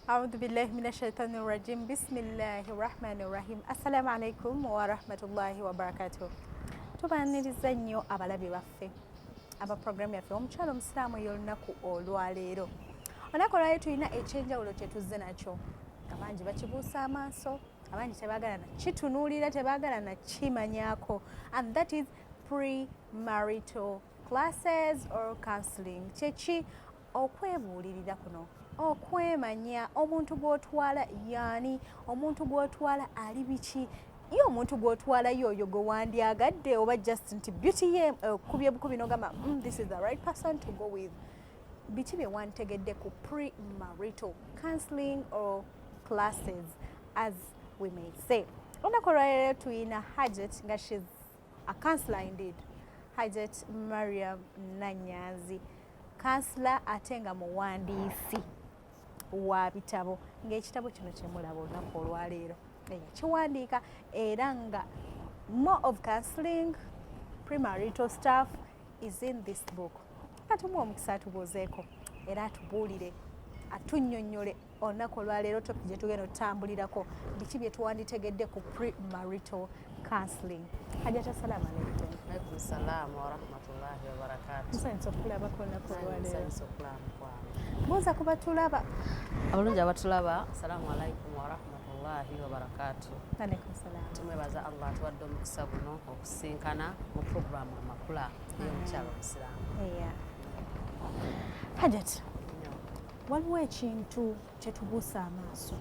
أعوذ بالله من الشيطان الرجيم بسم الله الرحمن الرحيم السلام عليكم ورحمة الله وبركاته tubaaniriza nnyo abalabi baffe aba programu yaffe omukyalo omusiraamu y'olunaku olwaleero olunaku olwaleero tulina ekyenjawulo kye tuzze nakyo abangi bakibuusa amaaso abangi tebaagala nakitunuulira tebaagala nakimanyaako and that is pre-marital classes or counselling kyeki okwebuulirira kuno okwemanya omuntu gw'otwala yaani omuntu gw'otwala ali biki ye omuntu gw'otwala yoyo gwe wandyagadde oba just nti beauty ye kubye bukubi n'ogamba this is the right person to go with biki bye wantegedde ku pre-marital counselling or classes as we may say olunaku olwaleero tuyina Hajat nga she's a counselor indeed Hajat Mariam Nanyanzi kansula ate nga muwandiisi wa bitabo ng'ekitabo kino kye mulaba olunaku olwaleero yakiwandiika era nga more of counselling premarital stuff is in this book atumuwa omukisa atubuuzeeko era atubuulire atunnyonnyole olunaku olwaleero topic gye tugenda otutambulirako biki bye tuwanditegedde ku premarital counselling Hajat assalamu alaikum. Alaikum salaam wa rahmatullahi wa barakatuh. Nsanyusa okulabako olunaku olwaleero. Nsanyusa okulaba kwange. Buuza ku batulaba. Abalungi abatulaba, assalamu alaikum wa rahmatullahi wa barakatuh. Alaikum salaam. Tumwebaza Allah atuwadde omukisa guno okusinkana mu programu amakula y'omukyalo omusiraamu. Hajat, waliwo ekintu kye tubuusa amaaso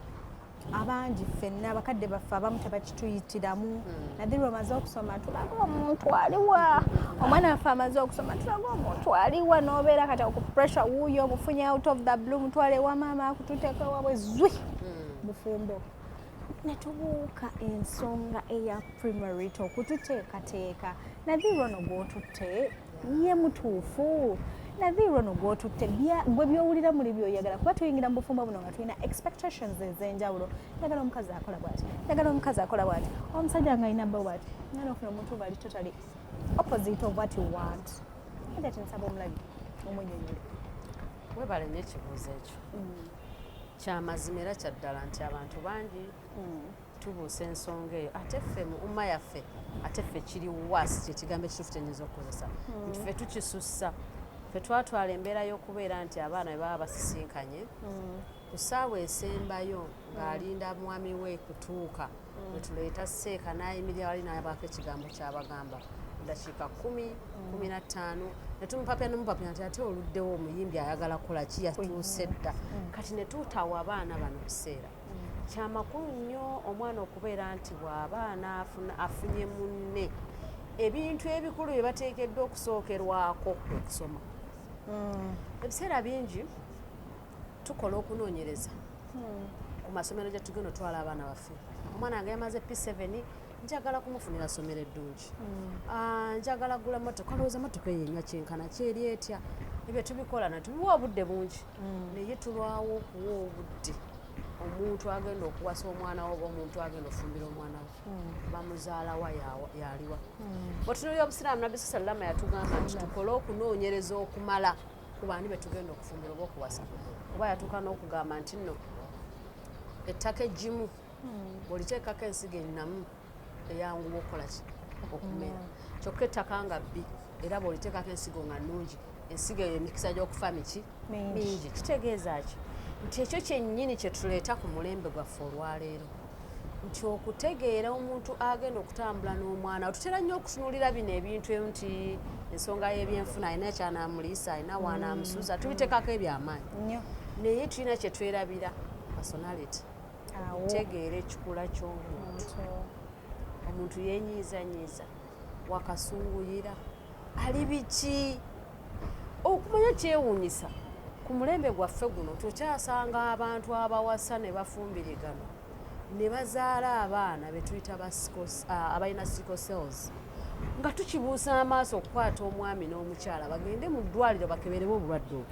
abangi ffenna abakadde baffe abamu tebakituyitiramu naddala bw'omaze okusoma tulaga omuntu aliwa omwana waffe amaze okusoma tulaga omuntu aliwa n'obeera kati ku pressure wuuyo omufunye out of the blue mutwale ewa maama akututeeka wabwe zwi bufumbo ne tubuuka ensonga eya premarital okututeekateeka nadhiirwa ono gw'otutte ye mutuufu nadhiirwa ono gw'otutte gwe byowulira muli byoyagala kuba tuyingira mu bufumbo buno nga tulina expectations ez'enjawulo njagala omukazi akola bw'ati njagala omukazi akola bw'ati omusajja nga alina bwe bw'ati nga n'ofuna omuntu bali totally opposite of what you want ate tinsaba omulabi omwennyonnyole Webale nnyo ekibuuzo ekyo kyamazima era kya ddala nti abantu bangi tubuusa ensonga eyo ate ffe mu umma yaffe ate ffe kiri wasi kyekigambo ekituufu kyenyinza okukozesa nti ffe tukisussa ffe twatwala embeera y'okubeera nti abaana bwe baba basisinkanye ku ssaawa esembayo ng'alinda mwami we kutuuka bwe tuleeta seeka n'ayimirira wali n'abaako ekigambo ky'abagamba dakiika 10-15 ne tumupapya nomupapya nti ate oluddewo omuyimbi ayagala kukola ki yatuuse dda kati ne tuutaawa abaana bano biseera kyamakulu nnyo omwana okubeera nti bw'abaana afunye munne ebintu ebikulu bye bateekeddwa okusookerwako okusoma ebiseera bingi tukola okunoonyereza ku masomero gye tugenda otwala abaana baffe omwana nga yamaze P7 njagala kumufunira somero eddungi njagala gula motoka olowooza motoka eyo enywa kyenkana kyeri etya ebyo tubikola natubiwa obudde bungi naye tulwawo okuwa obudde omuntu agenda okuwasa omwana we oba omuntu agenda ofumbira omwana we bamuzaalawa yaliwa bwetunuulira obusiraamu nabbi sallama yatugamba nti tukole okunoonyereza okumala ku baani be tugenda okufumbira oba okuwasa oba yatuuka n'okugamba nti nno ettaka eggimu bw'oliteekako ensigo ennamu eyanguwa okukola ki okumera kyokka ettaka nga bbi era bw'oliteekako ensigo nga nnungi ensigo eyo emikisa gy'okufa miki mingi kitegeeza ki nti ekyo kyennyini kye tuleeta ku mulembe gwaffe olwaleero nti okutegeera omuntu agenda okutambula n'omwana tutera nnyo okutunuulira bino ebintu nti ensonga y'ebyenfuna alina ekyanamuliisa alina waanaamusuuza tubiteekako ebyamaanyi naye tulina kye twerabira personality kutegeera ekikula ky'omuntu omuntu yenyiizanyiiza wakasunguyira ali biki okumanya kyewuunyisa ku mulembe gwaffe guno tukyasanga abantu abawasa ne bafumbirigana ne bazaala abaana be tuyita abalina sickle cells nga tukibuusa amaaso okukwata omwami n'omukyala bagende mu ddwaliro bakeberemu obulwadde obwo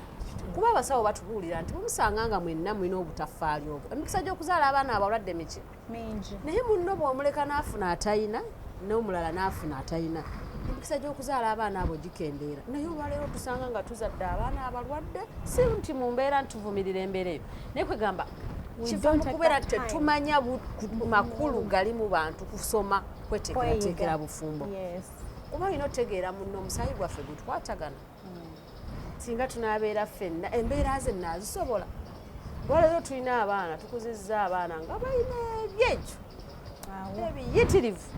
kuba abasawo batubuulira nti mumusanga nga mwenna mulina obutaffaali obwo emikisa gy'okuzaala abaana abalwadde miki mingi naye munno bw'omuleka n'afuna atayina n'omulala n'afuna atayina emikisa gy'okuzaala abaana abo gikendeera naye olwaleero tusanga nga tuzadde abaana abalwadde si nti mu mbeera ntuvumirira embeera eyo naye kwegamba kiva mu kubeera tetumanya makulu gali mu bantu kusoma kweteekerateekera bufumbo kuba olina otegeera muno omusaayi gwaffe gwe tukwatagana singa tunaabeera ffenna embeera ze naazisobola olwaleero tulina abaana tukuzizza abaana nga balina ebyejo ebiyitirivu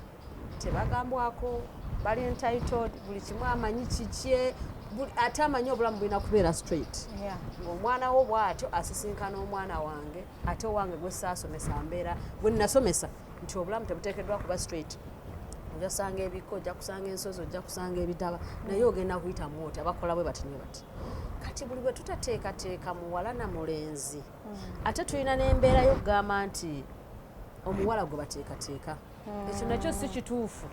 tebagambwako bali entitled buli kimu amanyi kikye ate amanyi obulamu bulina kubeera straight ng'omwana wo bw'atyo asisinkana omwana wange ate owange gwe saasomesa mbeera gwe nasomesa nti obulamu tebuteekeddwa kuba straight ojja kusanga ebikko ojja kusanga ensozi ojja kusanga ebitaba naye ogenda kuyitamu oti abakola bwe bati ne bati kati buli bwe tutateekateeka muwala na mulenzi ate tulina n'embeera y'okugamba nti omuwala gwe bateekateeka ekyo nakyo si kituufu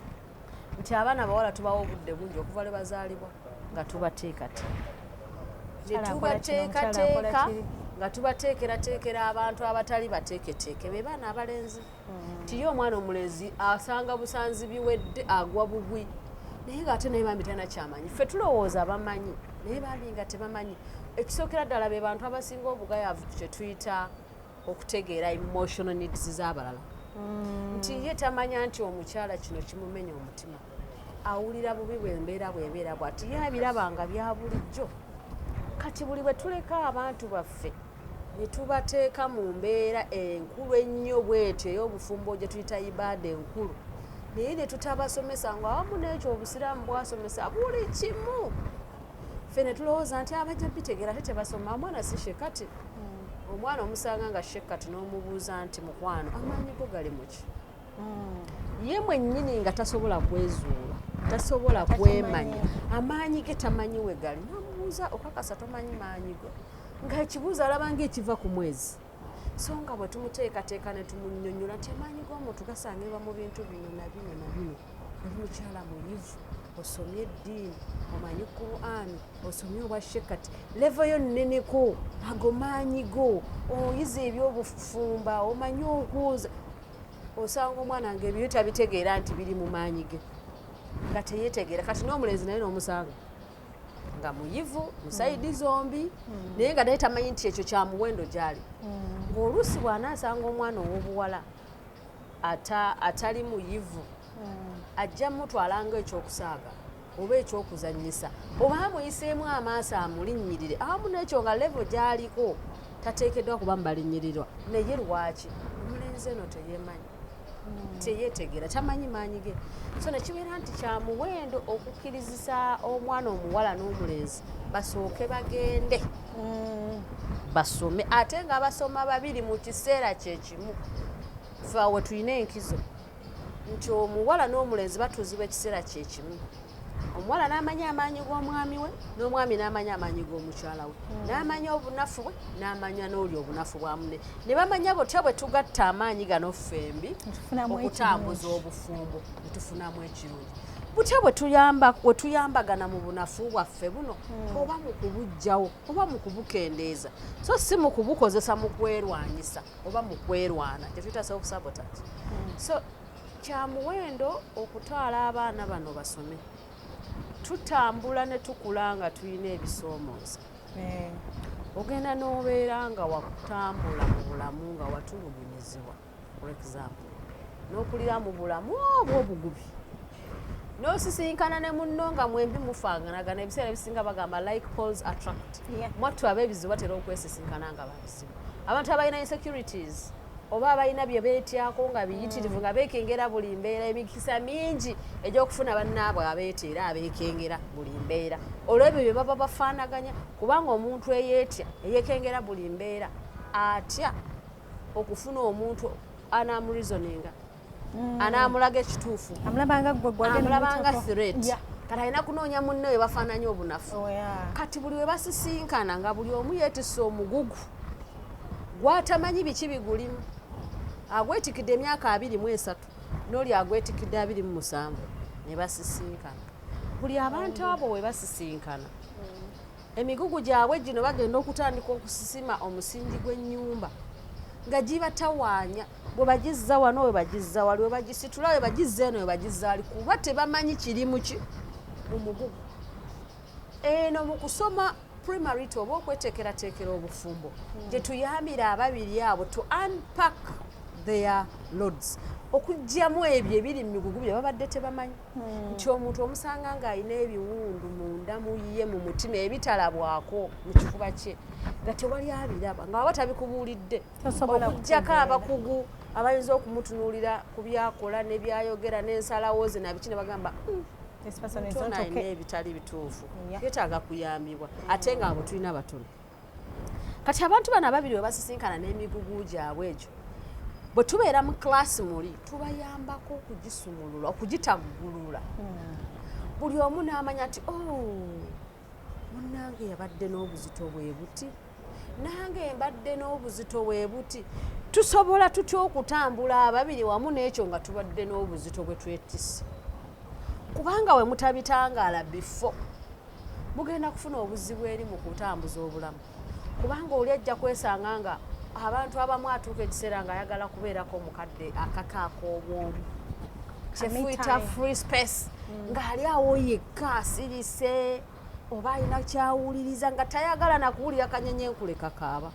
nti abaana bawala tubawa obudde bungi okuva lwe bazaalibwa nga tubateekateeka netubateekateeka nga tubateekerateekera abantu abatali bateeketeeke be baana abalenzi nti ye omwana omulenzi asanga busanzi biwedde agwa bugwi naye ngaate naye bambi talina kyamanyi ffe tulowooza bamanyi naye bambi nga tebamanyi ekisookera ddala be bantu abasinga obugayavu kye tuyita okutegeera emotional needs z'abalala nti ye tamanya nti omukyala kino kimumenya omutima awulira bubi bwembeera bwebeera bwati ye abirabanga bya bulijjo kati buli bwe tuleka abantu baffe ne tubateeka mu mbeera enkulu ennyo bwetyo ey'obufumbo gye tuyita ibaada enkulu naye ne tutabasomesa nga awamu n'ekyo obusiraamu bwasomesa buli kimu ffe ne tulowooza nti abajja bitegeera ate tebasoma omwana si shekati omwana omusanga nga shekati n'omubuuza nti mukwano amaanyi go gali muki ye mwennyini nga tasobola kwezuula tasobola kwemanya amaanyi ge tamanyi we gali namubuuza okakasa tomanyi maanyi go ng'ekibuuzo alaba ng'ekiva ku mwezi so nga bwe tumuteekateeka ne tumunyonnyola nti amaanyi g'omuntu gasangibwa mu bintu bino na bino na bino oli mukyala muyivu osomye eddiini omanyi Qur'an osomye obwa shekati levo yo nneneko ago maanyi go oyize ebyobufumba omanyi okuuza osanga omwana nga ebyo tabitegeera nti biri mu maanyi ge nga teyetegeera kati n'omulenzi naye n'omusanga nga muyivu musaidi zombi naye nga naye tamanyi nti ekyo kya muwendo gyali ng'oluusi bw'anaasanga omwana ow'obuwala atali muyivu ajja mutwalanga ekyokusaaga oba ekyokuzannyisa oba amuyiseemu amaaso amulinnyirire awamu n'ekyo nga levo gy'aliko tateekeddwa kuba mubalinyirirwa naye lwaki omulenzi eno teyeemanyi teyeetegeera tamanyi maanyi ge so nekibeera nti kya muwendo okukkirizisa omwana omuwala n'omulenzi basooke bagende basome ate nga basoma babiri mu kiseera kyekimu fe we tulina enkizo nti omuwala n'omulenzi batuuzibwa ekiseera kyekimu omuwala n'amanya amaanyi g'omwami we n'omwami n'amanya amaanyi g'omukyala we n'amanya obunafu bwe n'amanya n'oli obunafu bwa munne ne bamanya botya bwe tugatta amaanyi gano ffembi okutambuza obufumbo ne tufunamu ekirungi butya bwe tuyambagana mu bunafu bwaffe buno oba mu kubuggyawo oba mu kubukendeeza so si mu kubukozesa mu kwerwanyisa oba mu kwerwana kye tuyita self-sabotage so kya muwendo okutwala abaana bano basome tutambula ne tukula nga tulina ebisoomooza ogenda n'obeera nga wakutambula mu bulamu nga watulugunyizibwa for example n'okulira mu bulamu obwo obugubi n'osisinkana ne munno nga mwembi mufaanagana ebiseera ebisinga bagamba like poles attract mwattu ab'ebizibu batera okwesisinkana nga babizibu abantu abalina insecurities oba abalina bye beetyako nga biyitirivu nga beekengera buli mbeera emikisa mingi egy'okufuna bannaabwe abeeteera abeekengera buli mbeera olw'ebyo bye baba bafaanaganya kubanga omuntu eyeetya eyeekengera buli mbeera atya okufuna omuntu anaamulizoninga anaamulaga ekituufu amulabanga threat kati alina kunoonya munne we bafaananya obunafu kati buli we basisinkana nga buli omu yeetisse omugugu gwatamanyi biki bigulimu agwetikidde emyaka 23 n'oli agwetikidde 27 ne basisinkana buli abantu abo we basisinkana emigugu gyabwe gino bagenda okutandika okusisima omusingi gw'ennyumba nga gibatawaanya bwe bagizza wano we bagizza wali we bagisitula we bagizza eno we bagizza ali kuba tebamanyi kiri muki mu mugugu eno mu kusoma primarity oba okweteekerateekera obufumbo gye tuyambira ababiri abo to unpack their loads okugyamu ebyo ebiri mu migugu bye babadde tebamanyi nti omuntu omusanga ng'alina ebiwundu munda mu ye mu mutima ebitalabwako mu kifuba kye nga tewali abiraba nga waba tabikubuulidde okuggyako abakugu abayinza okumutunuulira ku byakola ne byayogera n'ensalawo ze nabiki ne bagamba alina ebitali bituufu yeetaaga kuyambibwa ate nga abo tulina batono kati abantu bano ababiri we basisinkana n'emigugu gyabwe egyo bwe tubeera mu klaasi muli tubayambako okugisumulula okugitaggulula buli omu n'amanya nti munnange yabadde n'obuzito bwe buti nange mbadde n'obuzito bwe buti tusobola tutya okutambula ababiri wamu n'ekyo nga tubadde n'obuzito bwe twetisse kubanga we mutabitangaala bifo mugenda kufuna obuzibu eri mu kutambuza obulamu kubanga oli ajja kwesanga nga abantu abamu atuuka ekiseera ng'ayagala kubeerako omukadde akakaako obwomu kyefuyita free space ng'ali awo yekka asirise oba alina kyawuliriza nga tayagala nakuwulira kanyenyenkule kakaaba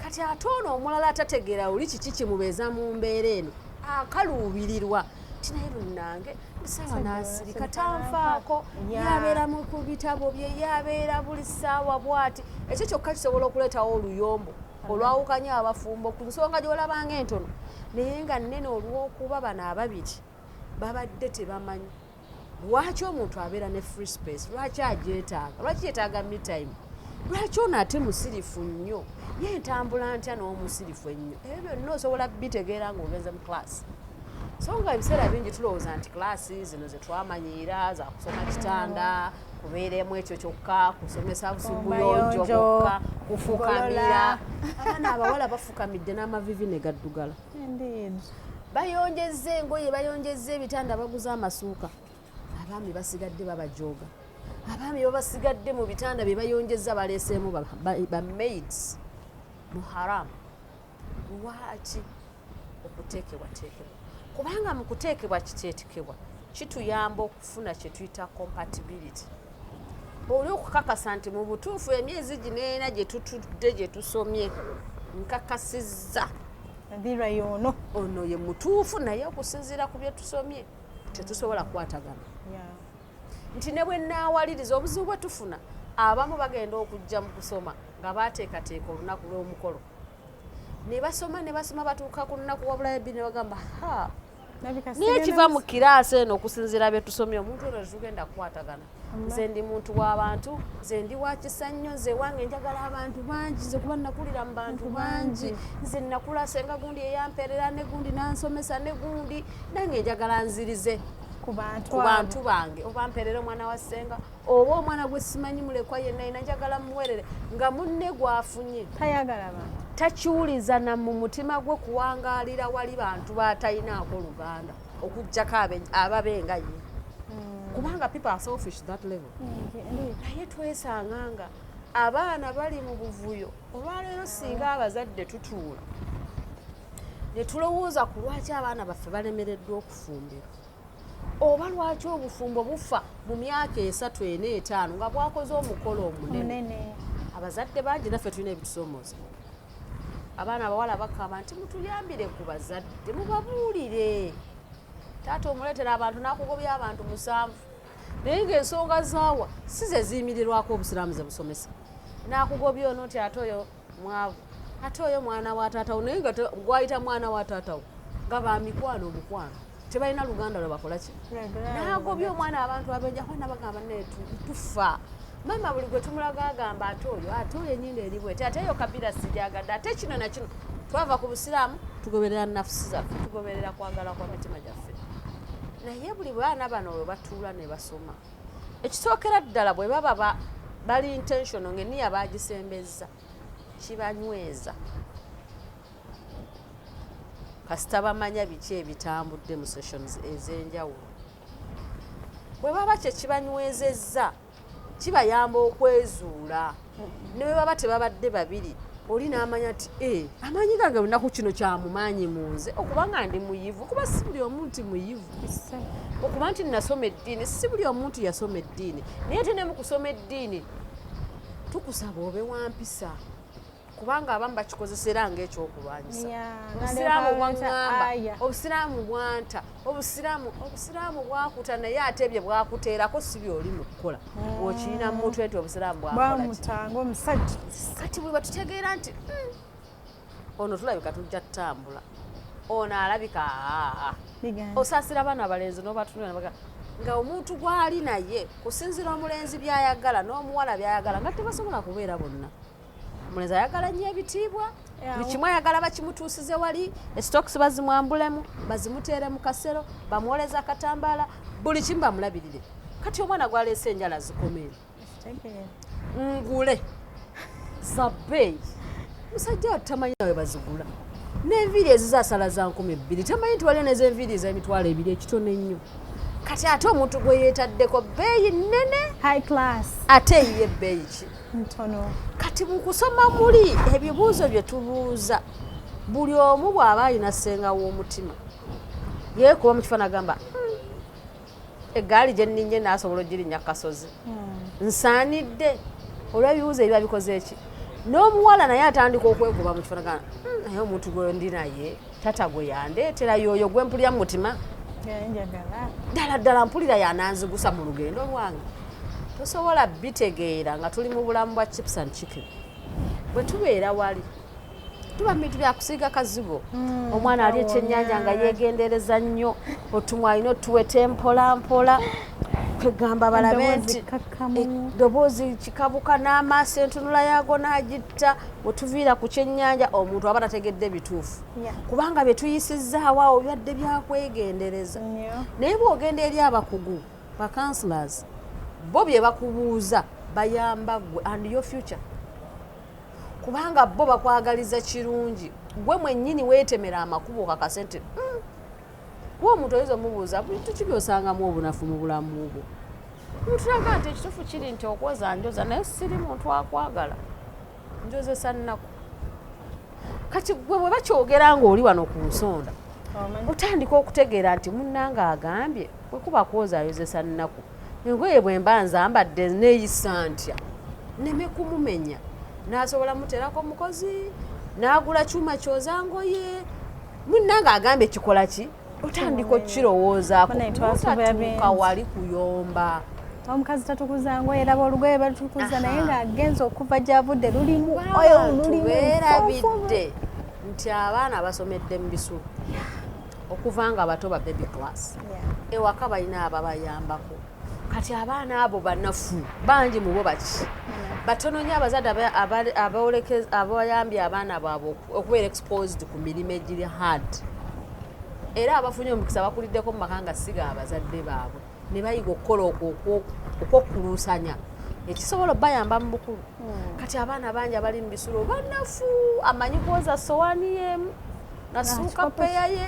kati ate ono omulala atategeera oli kiki kimubeeza mu mbeera eno akaluubirirwa tinaye lunnange bisaawa n'asirika tanfaako yabeera ku bitabo bye yabeera buli ssaawa bw'ati ekyo kyokka kisobola okuleetawo oluyombo olwawukanya abafumbo ku nsonga gy'olabanga entono naye nga nnene olw'okuba bano ababiri babadde tebamanyi lwaki omuntu abeera ne free space lwaki agyetaaga lwaki yeetaaga me-time lwaki ono ate musirifu nnyo ye ntambula ntya n'omusirifu ennyo ebyo byonna osobola bitegeera ng'ogenze mu klaasi so nga ebiseera bingi tulowooza nti klaasi zino ze twamanyiira za kusoma kitanda kubeeremu ekyo kyokka kusomesa busubuyonjo kwokka kufukamira abaana abawala bafukamidde n'amavivi ne gaddugala bayonjezza engoye bayonjezza ebitanda baguza amasuuka abaami basigadde babajooga abaami babasigadde mu bitanda bye bayonjezza baleeseemu bamaids mu haramu lwaki okuteekebwateekebwa kubanga mu kuteekebwa kiteekebwa kituyamba okufuna kye tuyita compatibility oli okukakasa nti mu butuufu emyezi gino ena gye tutudde gye tusomye nkakasizza ono ye mutuufu naye okusinziira ku bye tusomye tetusobola kukwatagana nti ne bwe nnaawaliriza obuzibu bwe tufuna abamu bagenda okujja mu kusoma nga baateekateeka olunaku lw'omukolo ne basoma batuuka ku lunaku wabulayo ebbiri ne bagamba niye kiva mu kiraasi eno okusinziira bye tusomye omuntu ono tetugenda kukwatagana nze ndi muntu w'abantu nze ndi wa kisa nnyo nze wange njagala abantu bangi nze kuba nakulira mu bantu bangi nze nakula senga gundi eyamperera ne gundi nansomesa ne gundi nange njagala nzirize ku bantu bange oba mperere omwana wa ssenga oba omwana gwe simanyi mulekwa yenna ina njagala muwerere nga munne gwafunye tayagala bantu takiwuliza na mu mutima gwe kuwangaalira wali bantu batalinaako luganda okuggyako ababenga ye kubanga people are selfish that level naye twesanga nga abaana bali mu buvuyo olwaleero singa abazadde tutuula ne tulowooza ku lwaki abaana baffe balemereddwa okufumbirwa oba lwaki obufumbo bufa mu myaka 3, 4, 5 nga bwakoze omukolo omunene abazadde bangi naffe tulina ebitusomooza abaana abawala bakaba nti mutuyambire ku bazadde mubabuulire taata omuleetera abantu n'akugobya abantu 7 naye ng'ensonga zaawa si ze ziyimirirwako obusiraamu ze busomesa n'akugobya ono nti ate oyo mwavu ate oyo mwana wa taatawo naye nga gwayita mwana wa taatawo nga bamikwano omukwano tebalina luganda lwe bakola ki n'agobya omwana abantu abenja kwana bagamba tufa mama buli gwe tumulaga agamba ate oyo enyindo eri bwete ate eyo kabira sijagadde ate kino na kino twava ku busiraamu tugoberera nafusi zaffe tugoberera kwagala kwa mitima gyaffe naye buli baana bano we batuula ne basoma ekisookera ddala bwe baba bali intentional ng'enniya baagisembezza kibanyweza kasita bamanya biki ebitambudde mu sessions ez'enjawulo bwe baba kye kibanywezezza kibayamba okwezuula ne bwe baba tebabadde babiri oli n'amanya nti amanyi gange lunaku kino kyamumaanyi mu nze okuba nga ndi muyivu kuba si buli omu nti muyivu okuba nti nasoma eddiini si buli omuntu yasoma eddiini naye ate ne mu kusoma eddiini tukusaba obe wampisa kubanga abamu bakikozesera ng'ekyokulwanyisa obusiraamu bwaŋŋamba obusiraamu bwanta obusiraamu bwakuta naye ate bye bwakuteerako si byoli mu kukola okirina mu mutwe nti obusiraamu bwamutanga omusajja kati bwe batutegeera nti ono tulabika tujja tutambula ono alabika osaasira abaana abalenzi n'obatunula nga omuntu gw'ali naye kusinzira omulenzi by'ayagala n'omuwala by'ayagala nga tebasobola kubeera bonna omulenzi ayagala nnyo ebitiibwa buli kimu ayagala bakimutuusize wali esitokisi bazimwambulemu bazimuteere mu kasero bamuwoleza akatambaala buli kimu bamulabirire kati omwana gwaleese enjala zikomere ngule zabbeeyi musajja wati tamanyi nawe bazigula n'enviiri ezizasala za 2,000 tamanyi nti waliyo n'ez'enviiri ez'emitwalo 2 ekitone ennyo kati ate omuntu gwe yeetaddeko bbeeyi nnene high class ate ye ebbeeyi ki ntono kati mu kusoma muli ebibuuzo bye tubuuza buli omu bw'aba alina ssenga w'omutima yeekuba mu kifaananyi agamba eggaali gye nninye naasobola ogirinnya kasozi nsaanidde olw'ebibuuzo ebiba bikoze eki n'omuwala naye atandika okwekuba mu kifaananyi agamba naye omuntu gwe ndi naye tata gwe yandeetera yoyo gwe mpulira mu mutima ddala mpulira yananzigusa mu lugendo lwange tosobola bitegeera nga tuli mu bulamu bwa chips and chicken bwe tubeera wali tuba bintu byakusiiga kazigo omwana ali ekyennyanja nga yeegendereza nnyo otumwa alina otuwete mpolampola kwegamba balabe nti eddoboozi kikabuka n'amaaso entunula yaago n'agitta wetuviira ku kyennyanja omuntu aba tategedde bituufu kubanga bye tuyisizzaawo awo byadde byakwegendereza naye bw'ogenda eri abakugu ba counselors bo bye bakubuuza bayamba gwe and your future kubanga bo bakwagaliza kirungi gwe mwennyini weetemera amakubo kakase nti gwe omuntu oyinza omubuuza bintu ki byosangamu obunafu mu bulamu bwo mutulaga nti ekituufu kiri nti okwoza njoza naye siri muntu akwagala njozesa nnaku kati gwe bwe bakyogera ng'oli wano ku nsonda otandika okutegeera nti munnange agambye bwe kuba kwoza ayozesa nnaku engoye bwe mba nzambadde neeyisa ntya neme kumumenya n'asobola muteerako omukozi n'agula kyuma kyoza ngoye munnange agambye kikola ki otandika okukirowoozaako otatuuka wali kuyomba omukazi tatukuza ngoye eraba olugoye batukuza naye ng'agenza okuva gy'avudde lulimu oyo lulimubeerabidde nti abaana basomedde mu bisulu okuva nga bato ba baby class ewaka balina ababayambako kati abaana abo banafu bangi mu bo baki batono nnyo abazadde abayambye abaana baabwe okubeera exposed ku mirimu egiri hard era abafunye omukisa bakuliddeko mu maka nga siga abazadde baabwe ne bayiga okukola okwokuluusanya ekisobola bayamba mu bukulu kati abaana bangi abali mu bisulo banafu amanyi kwoza sowaani yemu nasuuka peya ye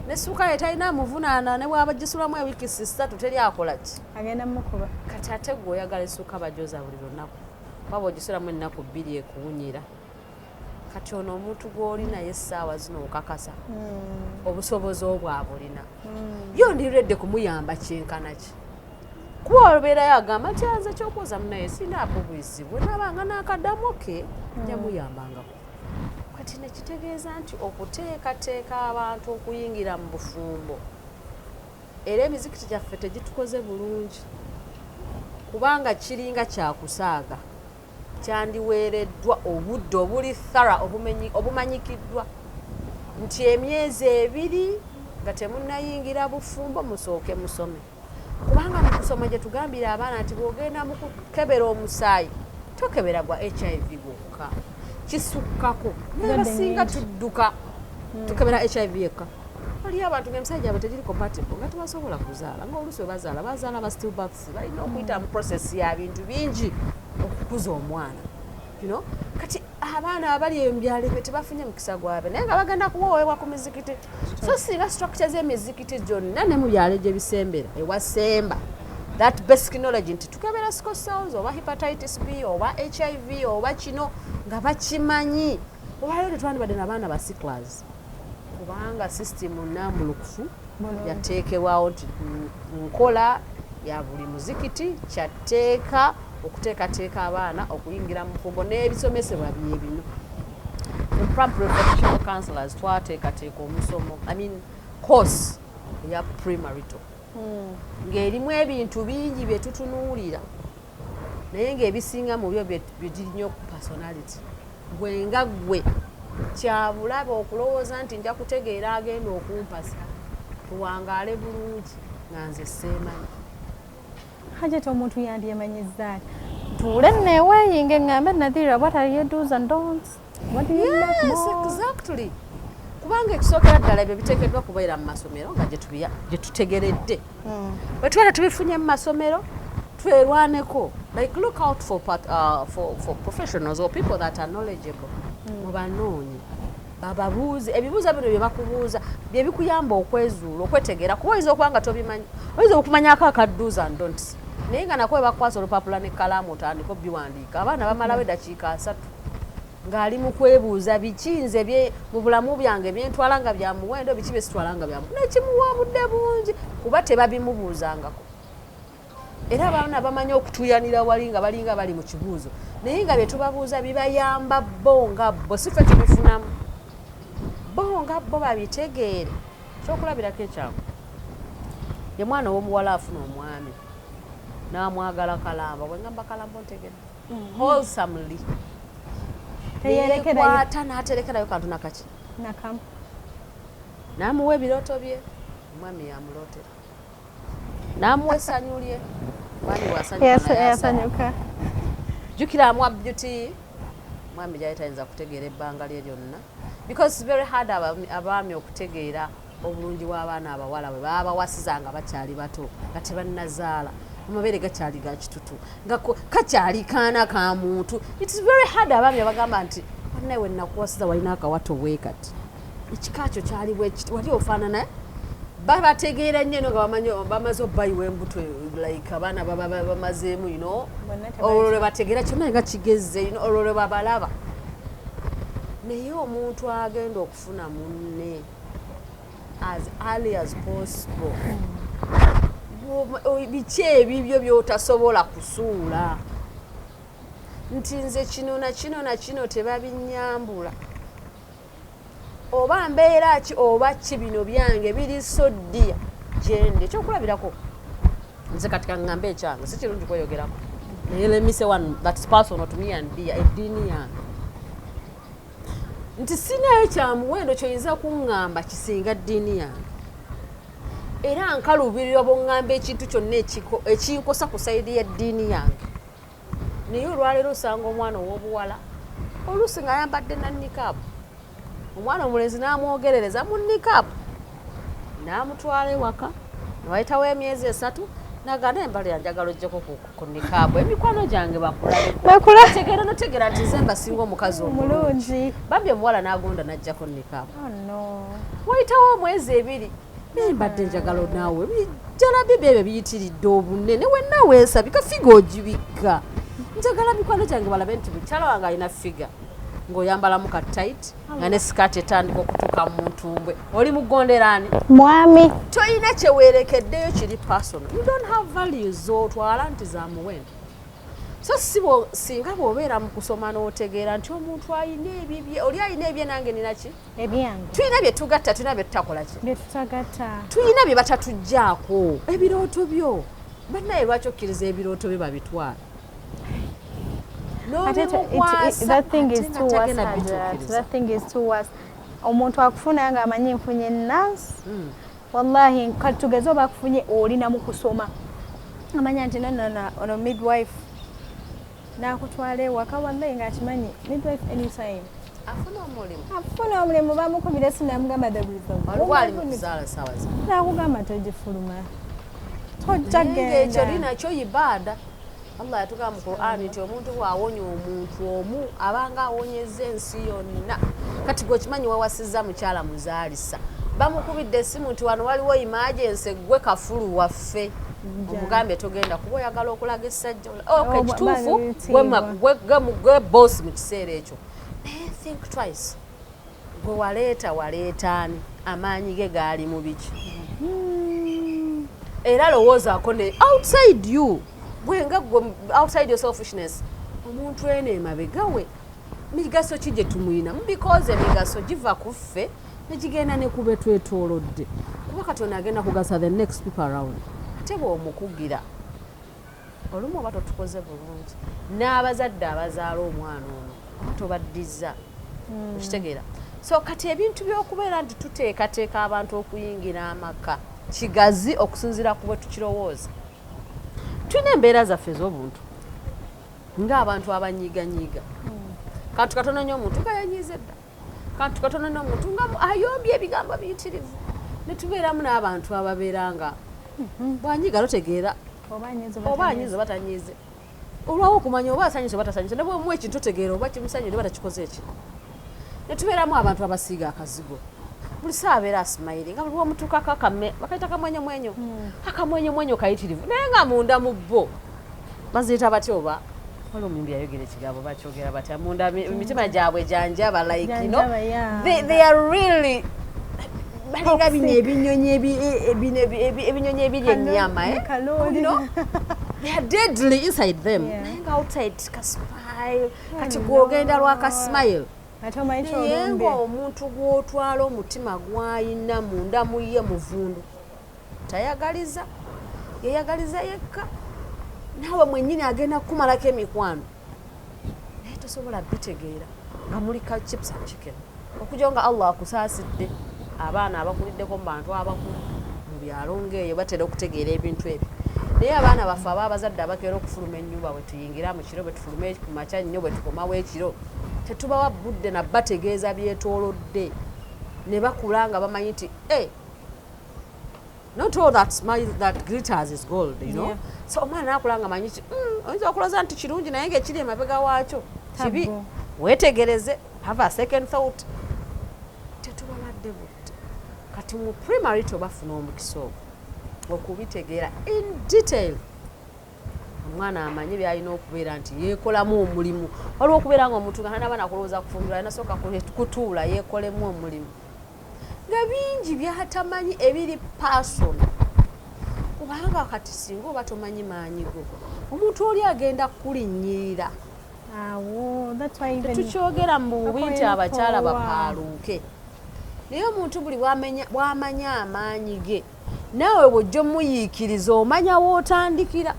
nesuuka ye talina amuvunaana ne bwaba gisulamu ewiiki 3 teri akola ki agenda mukuba kati ate gwe oyagala essuuka bajoza buli lunaku waba ogisulamu ennaku 2 ekuwunyira kati ono omuntu gw'oli naye essaawa zino okakasa obusobozi obwabulina yo ndiredde kumuyamba kyenkana ki kuba obeerayo agamba nti anze kyokwoza munaye sinaako bwizibwe nabanga n'akaddamu ke njamuyambangako kati nekitegeeza nti okuteekateeka abantu okuyingira mu bufumbo era emizikiti gyaffe tegitukoze bulungi kubanga kiringa kyakusaaga kyandiweereddwa obudde obuli thara obumanyikiddwa nti emyezi 2 nga temunnayingira bufumbo musooke musome kubanga mu kusoma gye tugambira abaana nti bw'ogenda mu kukebera omusaayi tokebera gwa HIV gwokka kisukkako nabasinga tudduka tukebera HIV yekka waliyo abantu ng'emisayi gyabwe tegiri compatible nga tebasobola kuzaala ng'olusi we bazaala ba stillbirths balina okuyita mu process ya bintu bingi okukuza omwana kati abaana abali ebyalo ebyo tebafunye mukisa gwabwe naye nga bagenda kuwoowebwa ku mizikiti so singa structure z'emizikiti gyonna ne mu byalo gye bisembera ewasemba that basic knowledge nti tukebera sickle cells oba hepatitis B oba HIV oba kino nga bakimanyi olwaleero tetwandibadde n'abaana ba sicklers kubanga sisitimu nnambulukufu yateekebwawo nti nkola ya buli muzikiti kyatteeka okuteekateeka abaana okuyingira mu mufumbo n'ebisomesebwa bye bino. Professional counselors twateekateeka omusomo course eya premarital ng'erimu ebintu bingi bye tutunuulira naye ng'ebisinga mu byo bye girinnyo ku personality. Gwe nga gwe kyabulabe okulowooza nti nja kutegeera agenda okumpasa tuwangaale bulungi nga nze seemanyi. Hajati omuntu yandyemanyiza tuule neweeyinge ngambe Nadhira, what are your do's and don'ts? What do you like more? Exactly. Kubanga ekisookera ddala ebyo biteekeddwa kubeera mu masomero nga gye tutegeredde. Bwe tubeera tubifunye mu masomero twerwaneko. Like look out for professionals or people that are knowledgeable. Mubanoonye bababuuze ebibuuzo bino bye bakubuuza bye bikuyamba okwezuula okwetegeera kuba oyinza okuba nga tobimanyi oyinza okumanyako akadduuza and don'ts naye nga nako bakwasa olupapula n'ekkalaamu otandika biwandiika abaana bamalawo eddakiika 3 ng'ali mu kwebuuza biki nze mu bulamu byange byentwala nga bya muwendo biki bye sitwala nga bya muwendo nekimuwa obudde bungi kuba tebabimubuuzangako era abaana bamanyi okutuyanira wali nga balinga bali mu kibuuzo naye nga bye tubabuuza bibayamba bo nga bo si ffe tubifunamu bo nga bo babitegeere. Kyokulabirako ekyangu ye mwana ow'omuwala afuna omwami n'amwagala kalamba bwe ngamba kalamba ontegedde wholesomely yeekwata n'aterekerayo kantu nakaki nakamu n'amuwa ebirooto bye omwami yamulootera n'amuwa essanyu lye mwami yasanyuka jjukira amuwa beauty mwami gyali tayinza kutegeera ebbanga lye lyonna because it's very hard abaami okutegeera obulungi bw'abaana abawala bwe baba bawasiza nga bakyali bato nga tebannazaala amabeere gakyali ga kitutu nga kakyali kaana ka muntu. It's very hard abaami abagamba nti bannaye we nakuwasiza walina akawato bwe kati ekikakyo kyali bwe kiti wali ofaanana babategeera nnyo nga bamaze obbayiwa embuto like abaana bamazeemu olwo lwe bategeera kyonna nga kigezze olwo lwe babalaba naye omuntu agenda okufuna munne as early as possible biki ebibyo byotasobola kusuula nti nze kino na kino na kino tebabinyambula oba mbeera ki oba ki bino byange biri soddiya gyende ekyokulabirako nze kati kaŋŋambe ekyange si kirungi kweyogerako naye let me say one that's personal to me and dear eddiini yange nti sinayo kyamuwendo kyoyinza kuŋŋamba kisinga ddiini yange era nkalubirira bw'oŋŋamba ekintu kyonna ekinkosa ku sayidi y'eddiini yange naye olwaleero osanga omwana ow'obuwala oluusi ng'ayambadde na nikaabu omwana omulenzi n'amwogerereza mu nikaabu n'amutwala ewaka newayitawo emyezi 3 nagana embala yanjagala ojjeko ku nikaabu emikwano gyange bakulategeera notegeera nti nze mbasinga omukazi omulungi bambi omuwala n'agonda n'ajjako nikaabu wayitawo omwezi 2 mbadde njagala naawe jalabi byebyo biyitiridde obunene wenna weesabika figa ogibika njagala mikwano gyange balabe nti mukyala wange alina figa ng'oyambalamu ka tight nga ne sikaati etandika okutuuka mu ntumbwe oli mugonderaani mwami toyina kyeweerekeddeyo kiri personal you don't have values otwala nti za muwendo so singa bw'obeera mu kusoma n'otegeera nti omuntu alina ebibye oli alina ebye nange ninaki ebyange tulina bye tugatta tulina bye tutakola ki bye tutagatta tulina bye batatuggyako ebirooto byo bannaye lwaki okkiriza ebirooto bye babitwala that thing is too worse. That thing is too worse. Omuntu akufuna nga amanyi nfunye nurse wallahi katugeze oba akufunye olina mu kusoma amanya nti ono midwife nakutwala ewaka wallahi ng'akimanyi midwife anytime afuna omulimu bamukubira essimu namugamba the result nakugamba togifuluma tojja genda ekyo linakyo ibaada Allah yatugamba mu Qur'an nti omuntu bw'awonya omuntu omu abanga awonyezza ensi yonna kati gwe kimanyi wawasizza mukyala muzaalisa bamukubidde essimu nti wano waliwo emergency gwe kafulu waffe omugambe togenda kuba oyagala okulaga essajja okay kituufu gwe boss mu kiseera ekyo think twice gwe waleetaani amaanyi ge gaali mu biki era lowoozaako ne outside you bwenga outside your selfishness omuntu ene emabegawe migaso kije tumuyina because emigaso giva kuffe negigenda ne kube twetoolodde kuba Katonda agenda kugasa the next people around ate bw'omukugira olumu oba totukoze bulungi n'abazadde abazaala omwana ono oba tobaddiza okitegeera so kati ebintu by'okubeera nti tuteekateeka abantu okuyingira amaka kigazi okusinziira ku bwe tukirowooza tulina embeera zaffe ez'obuntu ng'abantu abanyiiganyiiga kantu katono nnyo omuntu nga yanyiize dda kantu katono nnyo omuntu nga ayombye ebigambo biyitirivu ne tubeeramu n'abantu ababeera nga bwanyiiga totegeera oba anyiize oba tanyiize olwawo okumanya oba asanyuse oba tasanyuse ne bwemuwa ekintu totegeera oba kimusanyire oba takikoze eki ne tubeeramu abantu abasiiga akazigo buli saa abeera asimayiri nga buli lwomutuukako akame bakayita kamwenyomwenyo akamwenyomwenyo kayitirivu naye nga munda mu bo baziyita batya oba waliwo omuyimbi yayogera ekigambo bakyogera batya munda emitima gyabwe janjaba like you know they are really balinga bino ebinyonyi ebirya ennyama they are deadly inside them naye nga outside kasmile kati gwogenda lwakasmile naye nga omuntu gw'otwala omutima gw'ayina munda mu ye muvundu tayagaliza yeyagaliza yekka naawe mwennyini agenda kukumalako emikwano naye tosobola bitegeera nga muli ka chips and chicken okujja nga Allah akusaasidde abaana abakuliddeko mu bantu abakulu mu byalo ng'eyo batera okutegeera ebintu ebyo naye abaana baffe abazadde abakeera okufuluma ennyumba bwe tuyingira mu kiro bwe tufulume ku makya nnyo bwe tukomawo ekiro tetubawa budde na bategeeza byetoolodde ne bakula nga bamanyi nti not all that glitters is gold, you know. So omwana nakula nga manyi nti oyinza okuloza nti kirungi naye ng'ekiri emabega waakyo kibi weetegereze have a second thought tetubawadde budde kati mu primary tobafuna omukisa ogwo okubitegeera in detail omwana amanyi byalina okubeera nti yeekolamu omulimu waliwo okubeera nga omuntu nga naba nakulowooza kufumbirwa alina sooka kutuula yeekolemu omulimu nga bingi byatamanyi ebiri pasono kubanga kati singa oba tomanyi maanyigo omuntu oli agenda kulinnyirira tetukyogera mu bubi nti abakyala bapaaluuke naye omuntu buli bw'amanya amaanyi ge naawe bw'ojja omuyiikiriza omanya wootandikira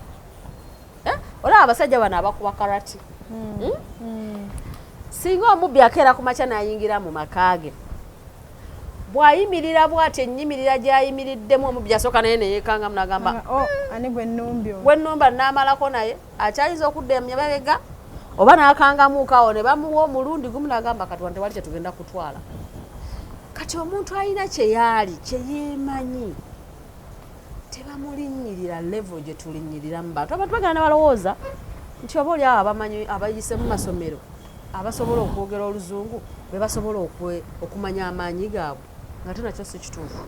olaba abasajja bano abakuba karati singa omubbi akeera ku makya n'ayingira mu maka ge bw'ayimirira bw'ati ennyimirira gy'ayimiriddemu omubbi asooka naye neyeekangamu n'agamba gwe nnumba n'amalako naye akyayinza okudda emabega oba n'akangamuukawo ne bamuwa omulundi gumu n'agamba kati wano tewali kye tugenda kutwala kati omuntu alina kye yaali kye yeemanyi tebamulinnyirira level gye tulinnyiriramu bantu abantu bagenda ne balowooza nti oba oli awo abamanyi abayise mu masomero abasobola okwogera oluzungu be basobola okumanya amaanyi gaabwe nga tenakyo si kituufu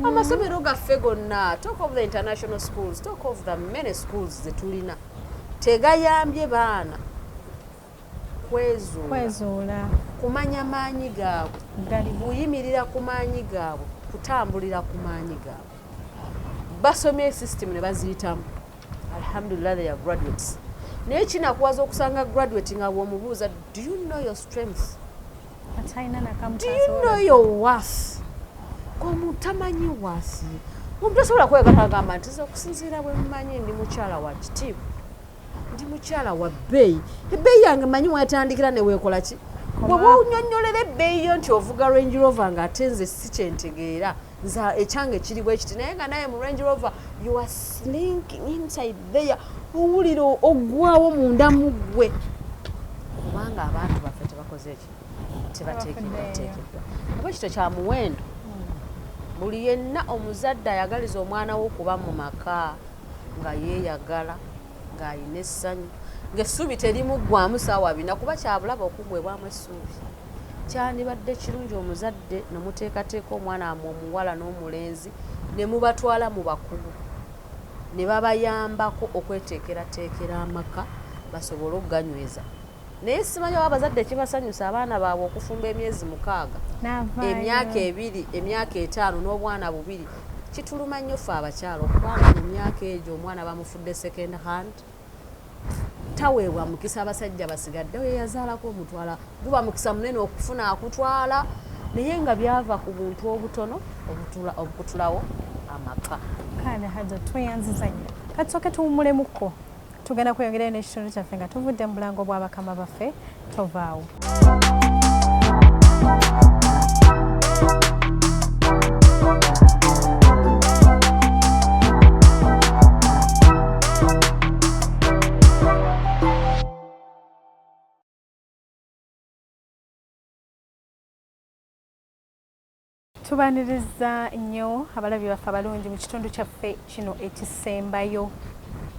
amasomero gaffe gonna talk of the international schools talk of the many schools ze tulina tegayambye baana kwezuula kumanya maanyi gaabwe buyimirira ku maanyi gaabwe kutambulira ku maanyi gaabwe basomye system ne baziyitamu alhamdulillah they are graduates naye kinakuwaza okusanga graduate nga bw'omubuuza do you know your strengths do you know your worth omuntu amanyi waasi omuntu asobola kwegata agamba nti okusinziira bwe mumanyi ndi mukyala wa kitiibwa ndi mukyala wa bbeeyi ebbeeyi yange manyi wetandikira ne weekola ki bw'oba onnyonnyolera ebbeeyi yo nti ovuga Range Rover ng'ate nze si kyentegeera nza ekyange kiri bwe kiti naye nga naye mu Range Rover you are slinking inside there owulira oggwawo munda mu ggwe kubanga abantu baffe tebakoze eki tebateekeddwa aba kito kya muwendo buli yenna omuzadde ayagaliza omwana we okuba mu maka nga yeeyagala ng'ayina essanyu ng'essuubi terimuggwamu ssaawa bina kuba kyabulaba okugwebwamu essuubi kyandibadde kirungi omuzadde ne muteekateeka omwana amwe omuwala n'omulenzi ne mubatwala mu bakugu ne babayambako okweteekerateekera amaka basobole okuganyweza naye simanyi oba abazadde kibasanyusa abaana baabwe okufumba emyezi 6 emyaka 2 emyaka 5 n'obwana 2 kituluma nnyo ffe abakyala okubanga mu myaka egyo omwana bamufudde second hand taweebwa mukisa abasajja basigaddewo yeyazaalako omutwala guba mukisa munene okufuna akutwala naye nga byava ku buntu obutono obukutulawo amaka kale haja tweyanziza nnyo katusooke tuwummulemuko tugenda kweyongerayo n'ekitundu kyaffe nga tuvudde mu bulango bw'abakama baffe tovaawo. Tubaniriza nnyo abalabi baffe abalungi mu kitundu kyaffe kino ekisembayo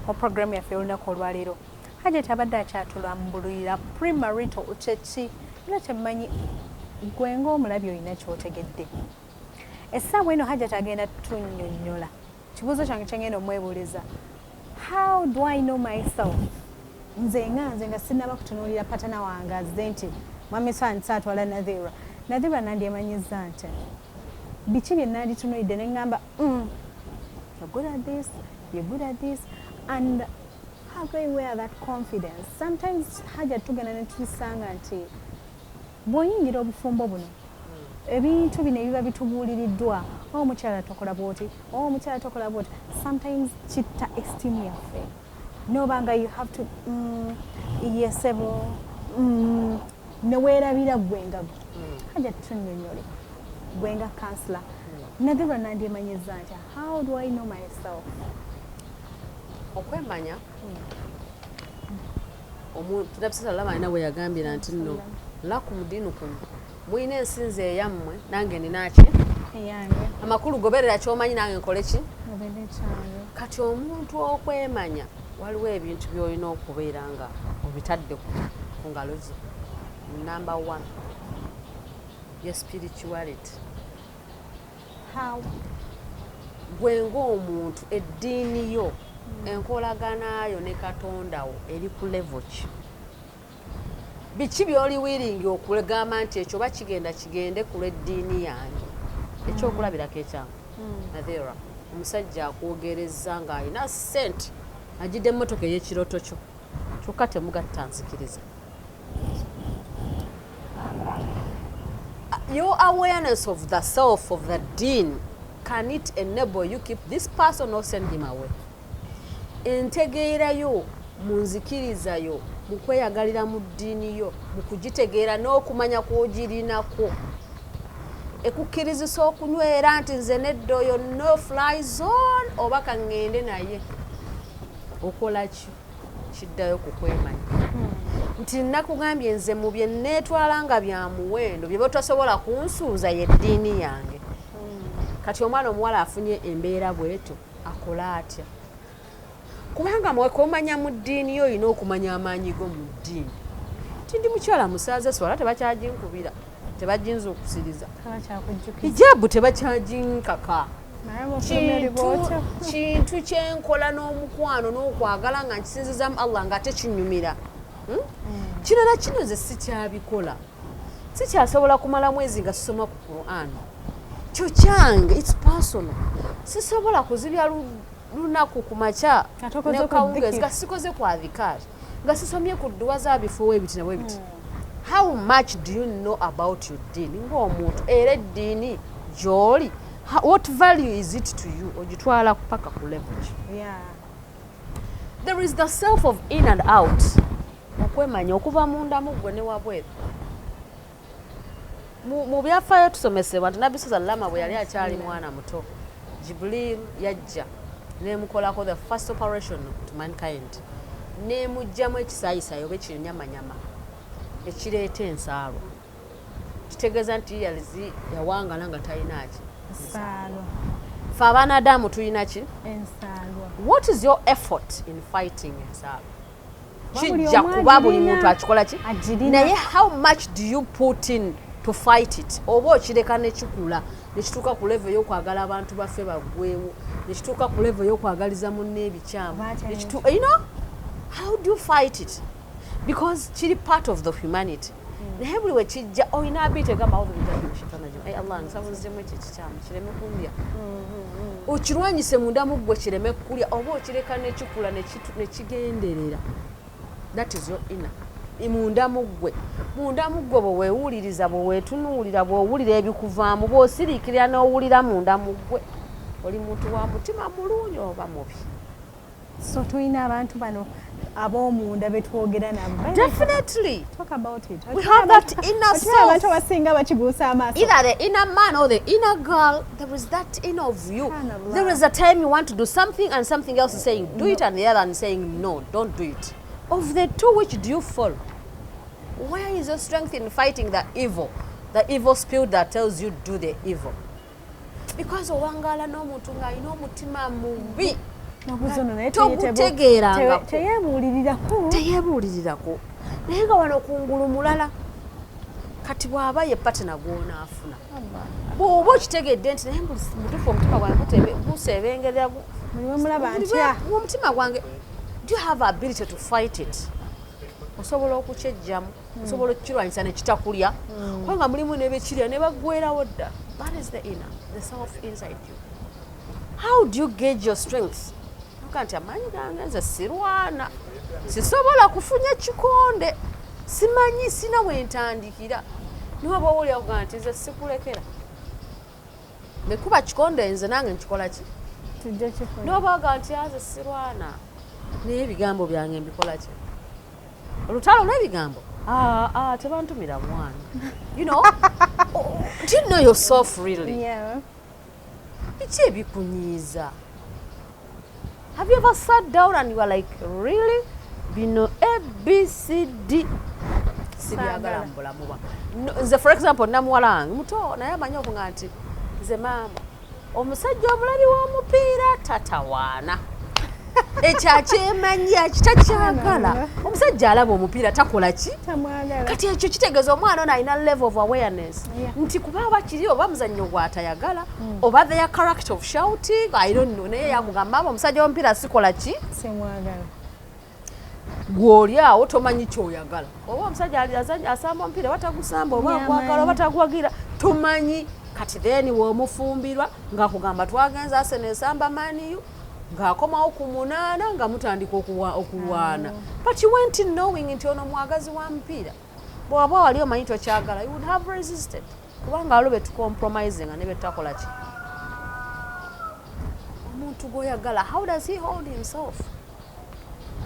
mu programu yaffe olunaku olwaleero. Hajati abadde akyatulambulira premarital kyeki era kyemmanyi gwe ng'omulabi olina ky'otegedde. Essaawa eno Hajati agenda tunnyonnyola kibuuzo kyange kye ngenda omwebuuliza, how do I know myself? Nze nga sinnaba kutunuulira patana wange azze nti mwami Sansa atwala Nadhira nandyemanyiza nti biki bye nanditunuulidde ne ŋŋamba you're good at this, you're good at this, and how do I wear that confidence? Sometimes Hajati tugenda ne tubisanga nti bw'oyingira obufumbo buno ebintu bino ebiba bitubuuliriddwa omukyala tokola bwoti omukyala tokola bwoti, sometimes kitta esteem yaffe noba nga you have to yesebo neweerabira gwengago. Hajati tunnyonnyole gwenga counselor Nadhira nandyemanyiza nti how do I know myself? Okwemanya omuntu Nabisala alina bwe yagambira nti nno lakum dinukum, muyina ensinza eyammwe nange ninaki eyange amakulu goberera kyomanyi nange nkole ki obedde kyange. Kati omuntu okwemanya waliwo ebintu by'olina okubeera nga obitadde ku ngalo zo. Number 1, your spirituality. How? Gwe ng'omuntu eddiini yo enkolaganayo ne Katonda wo eri ku level ki? Biki by'oli wiringi okugamba nti ekyo kigende ku lw'eddiini yange? Ekyokulabirako ekyange Nadhira, omusajja akwogereza ng'alina ssente agidde emmotoka ey'ekirooto kyo kyokka temugatta nzikiriza. Your awareness of the self of the deen, can it enable you keep this person or send him away? Entegeera yo mu nzikiriza yo mu kweyagalira mu ddiini yo mu kugitegeera n'okumanya kw'ogirinako ekukkirizisa okunywera nti nze nedda oyo no fly zone oba kaŋŋende naye okola ki? Kiddayo ku kwemanya nti nakugambye nze mu bye neetwala nga bya muwendo bye batasobola kunsuuza y'eddiini yange. Kati omwana omuwala afunye embeera bw'etyo akola atya? Kubanga mwekomanya mu ddiini yo olina okumanya amaanyi go mu ddiini. Ti ndi mukyala musaaze swala tebakyaginkubira, tebaginzuukusiriza, hijaabu tebakyaginkaka. Kintu kyenkola n'omukwano n'okwagala nga nkisinzizamu Allah nga tekinyumira. Kirala kino nze sikyabikola, sikyasobola kumala mwezi nga sisoma ku Quran. Kyo kyange, it's personal. Sisobola kuzibya lunaku ku makya ne kawungezi nga sikoze ku adhikari nga sisomye ku dduwa za bifo webiti na webiti. How much do you know about your deen? Ng'omuntu era eddiini gy'oli, what value is it to you? Ogitwala kupaka ku level. Yeah. There is the self of in and out. Okwemanya okuva munda mu gwe ne wabweru. Mu byafaayo tusomesebwa nti Nabbi Sallallahu bwe yali akyali mwana muto, Jibril yajja nemukolako the first operation to mankind, nemugjamu ekisaayisayo oba ekinyamanyama ekireeta ensaalwa. Kitegeeza nti yalizi yawangala nga talinaaki ensaalwa. Ffe abaanadamu tulina ki? Ensaalwa. What is your effort in fighting ensaalwa? Kijja kuba buli muntu akikola ki? Naye how much do you put in to fight it? Oba okireka nekikula nekituuka ku level y'okwagala abantu baffe baggweewo, nekituuka ku level y'okwagaliza munne ebikyamu, you know, how do you fight it? Because kiri part of the humanity. naye buli wekijja olina abiteegamba obubijabimushitanajim allah nsabuzemu ekyo kikyamu kireme kulya okirwanyise mundamu gwe kireme kulya oba okireka nekikula nekigenderera. That is your inner. Mundamu gwe bweweewuliriza bweweetunuulira bw'owulira ebikuvaamu bw'osiriikirira n'owulira mundamu gwe oli muntu wa mutima mulungi oba mubi. So tulina abantu bano ab'omunda betwogera nabo. Definitely. Talk about it. We have that inner self. Abantu abasinga bakiguusa amaaso. Either the inner man or the inner girl, there is that inner of you. There is a time you want to do something and something else is saying do it, and the other is saying no, don't do it. Of the two, which do you follow? Where is your strength in fighting the evil spirit that tells you do the evil? Because owangala n'omuntu ng'alina omutima mubi. Teyeebuulirirako naye nga wano kungulu mulala kati bw'aba ye patena gw'onaafuna bw'oba okitegedde nti naye mutufu omutima gwange guseebengerera omutima gwange, do you have ability to fight it? Osobola okukyejjamu, osobola okukirwanyisa ne kitakulya kubanga mulimu n'ebekirya ne baggwerawo dda. That is the inner, the self inside you. How do you gauge your strengths? Nti amaanyi gange nze sirwana, sisobola kufunya kikonde, simanyi sina wentandikira. Niwe bw'owulira kuga nti nze sikulekera nekuba kikonde nze nange nkikola ki nobaga nti nze sirwana naye ebigambo byange mbikola ki olutalo n'ebigambo tebantumira mwana. You know, do you know yourself really? Yeah. Biki ebikunyiiza? Have you ever sat down and you were like, really? Bino ABCD. Sibyagala mbulamu bwa. Nze for example namuwala wange muto naye amanyi okuga nti nze maama omusajja omulabi w'omupiira tatawaana. Ekyakyemanyi akitakyagala. Omusajja alaba omupiira takola ki? Kati ekyo kitegeeza omwana ono alina level of awareness. Nti kuba bakiri oba muzannyo gw'atayagala oba their character of shouting, I don't know, naye yamugamba omusajja w'omupiira sikola ki? Simwagala. Gw'oli awo tomanyi ky'oyagala. Oba omusajja asamba omupiira batagusamba oba gwagala oba tagwagira tomanyi. Kati then w'omufumbirwa ng'akugamba twagenza Arsenal esamba Man U ng'akomawo ku 8 nga mutandika okulwana. But you went in knowing nti ono mwagazi wa mupiira. Bw'oba wali omanyi tokyagala, you would have resisted. Kubanga alo betucompromising ne betakola ki? Omuntu gw'oyagala, how does he hold himself?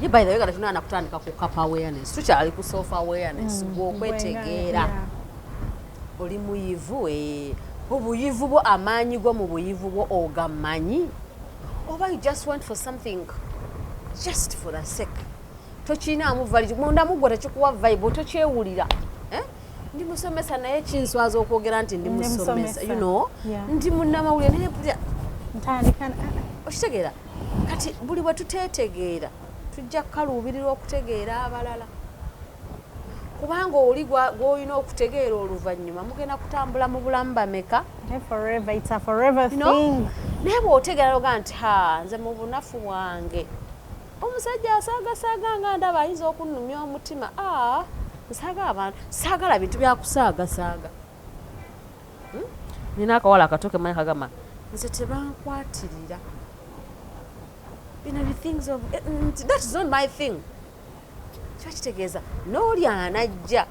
Ye by the way kati tunana kutandika ku cap awareness. Tukyali ku self awareness. Gw'okwetegeera. Oli muyivu obuyivu bwo amaanyi go mu buyivu bwo ogamanyi. Oba you just went for something just for the sake. Tokinaamu valid munda mugwa tekikuwa vibe tokyewulira. Ndi musomesa naye kinswaza okwogera nti ndi musomesa. You know? Ndi munnamawulire naye pulya. Ntandikana. Okitegeera. Kati buli bwe tuteetegeera tujja kukaluubirirwa okutegeera abalala. Kubanga oli gw'olina okutegeera oluvannyuma mugenda kutambula mu bulamu bameka. Forever, it's a forever thing. Naye bw'otegeera oga nti nze mu bunafu bwange omusajja asaagasaaga nga ndaba ayinza okunnumya omutima. Nsaaga abantu, saagala bintu byakusaagasaaga. Nina akawala akatoke manyi kagamba nze tebankwatirira. Bino things of that is not my thing. Kyakitegeeza n'oli anajja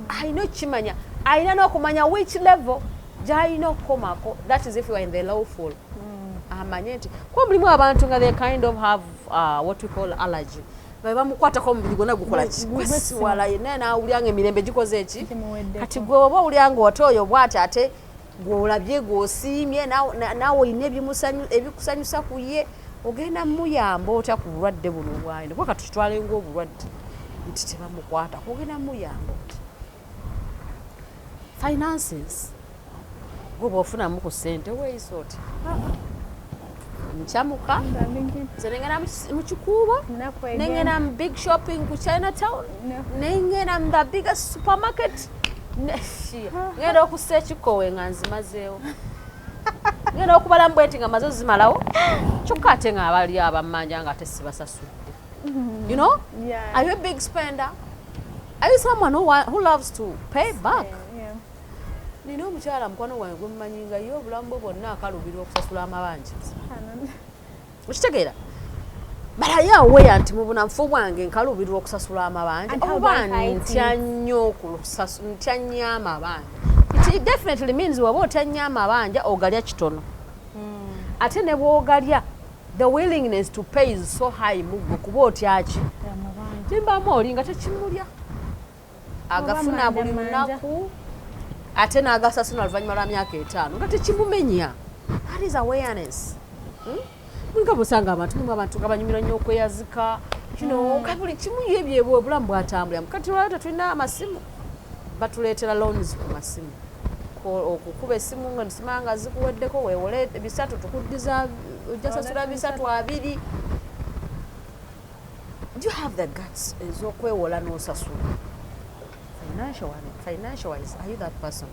alina okukimanya, alina n'okumanya which level gy'alina okukomako. That is if you are in the lawful. Amanye nti kuba mulimu abantu nga they kind of have what we call allergy. Bamukwatako omubiri gwonna gukola ki? Gwesiwala naye naawulya nga emirembe gikoze eki? Kati gwe oba owulya nga otooyo bw'ati ate gw'olabye gw'osiimye naawe olina ebikusanyusa ku ye ogenda muyamba otya ku bulwadde buno bwalina kuba katutwale ng'obulwadde nti tebamukwata ogenda muyamba oti. Finances gwe bw'ofunamu ku ssente weeyisa oti nkyamuka nze nengenda mu kikuubo nengenda mu big shopping ku Chinatown nengenda mu the biggest supermarket ngenda okussa ekikowe nga nzimazeewo ngenda okubala mbweti nga maze zimalawo kyokka ate nga abali abamanja nga ate sibasasudde. You know? Yeah. Are you a big spender? Are you someone who loves to pay back? Yeah. Nina omukyala mukwano gwange gwe mmanyi nga ye obulamu bwe bwonna akalubirwa okusasula amabanja. Okitegeera? But are you aware nti mu bunafu bwange nkalubirwa okusasula amabanja? Oba ntya nnyo ntya nnyo amabanja. It definitely means waba otya nnyo amabanja ogalya kitono. Ate ne bw'ogalya, the willingness to pay is so high mu ggwe kuba otya ki? Timbamu oli nga tekimulya. Agafuna buli lunaku ate n'agasasula oluvannyuma lwa myaka 5 nga tekimumenya. That is awareness. Nga busanga abantu nga banyumira nnyo okweyazika, buli kimu yebyebwe obulamu bwatambula. Kati lwaleta tulina amasimu batuleetera loans ku masimu. Okukuba essimu nga nisimanga zikuweddeko weewole bisatu tukuddiza ojja sasula bisatu 2. Do you have the guts ez'okwewola n'osasula? Financial wise, are you that person?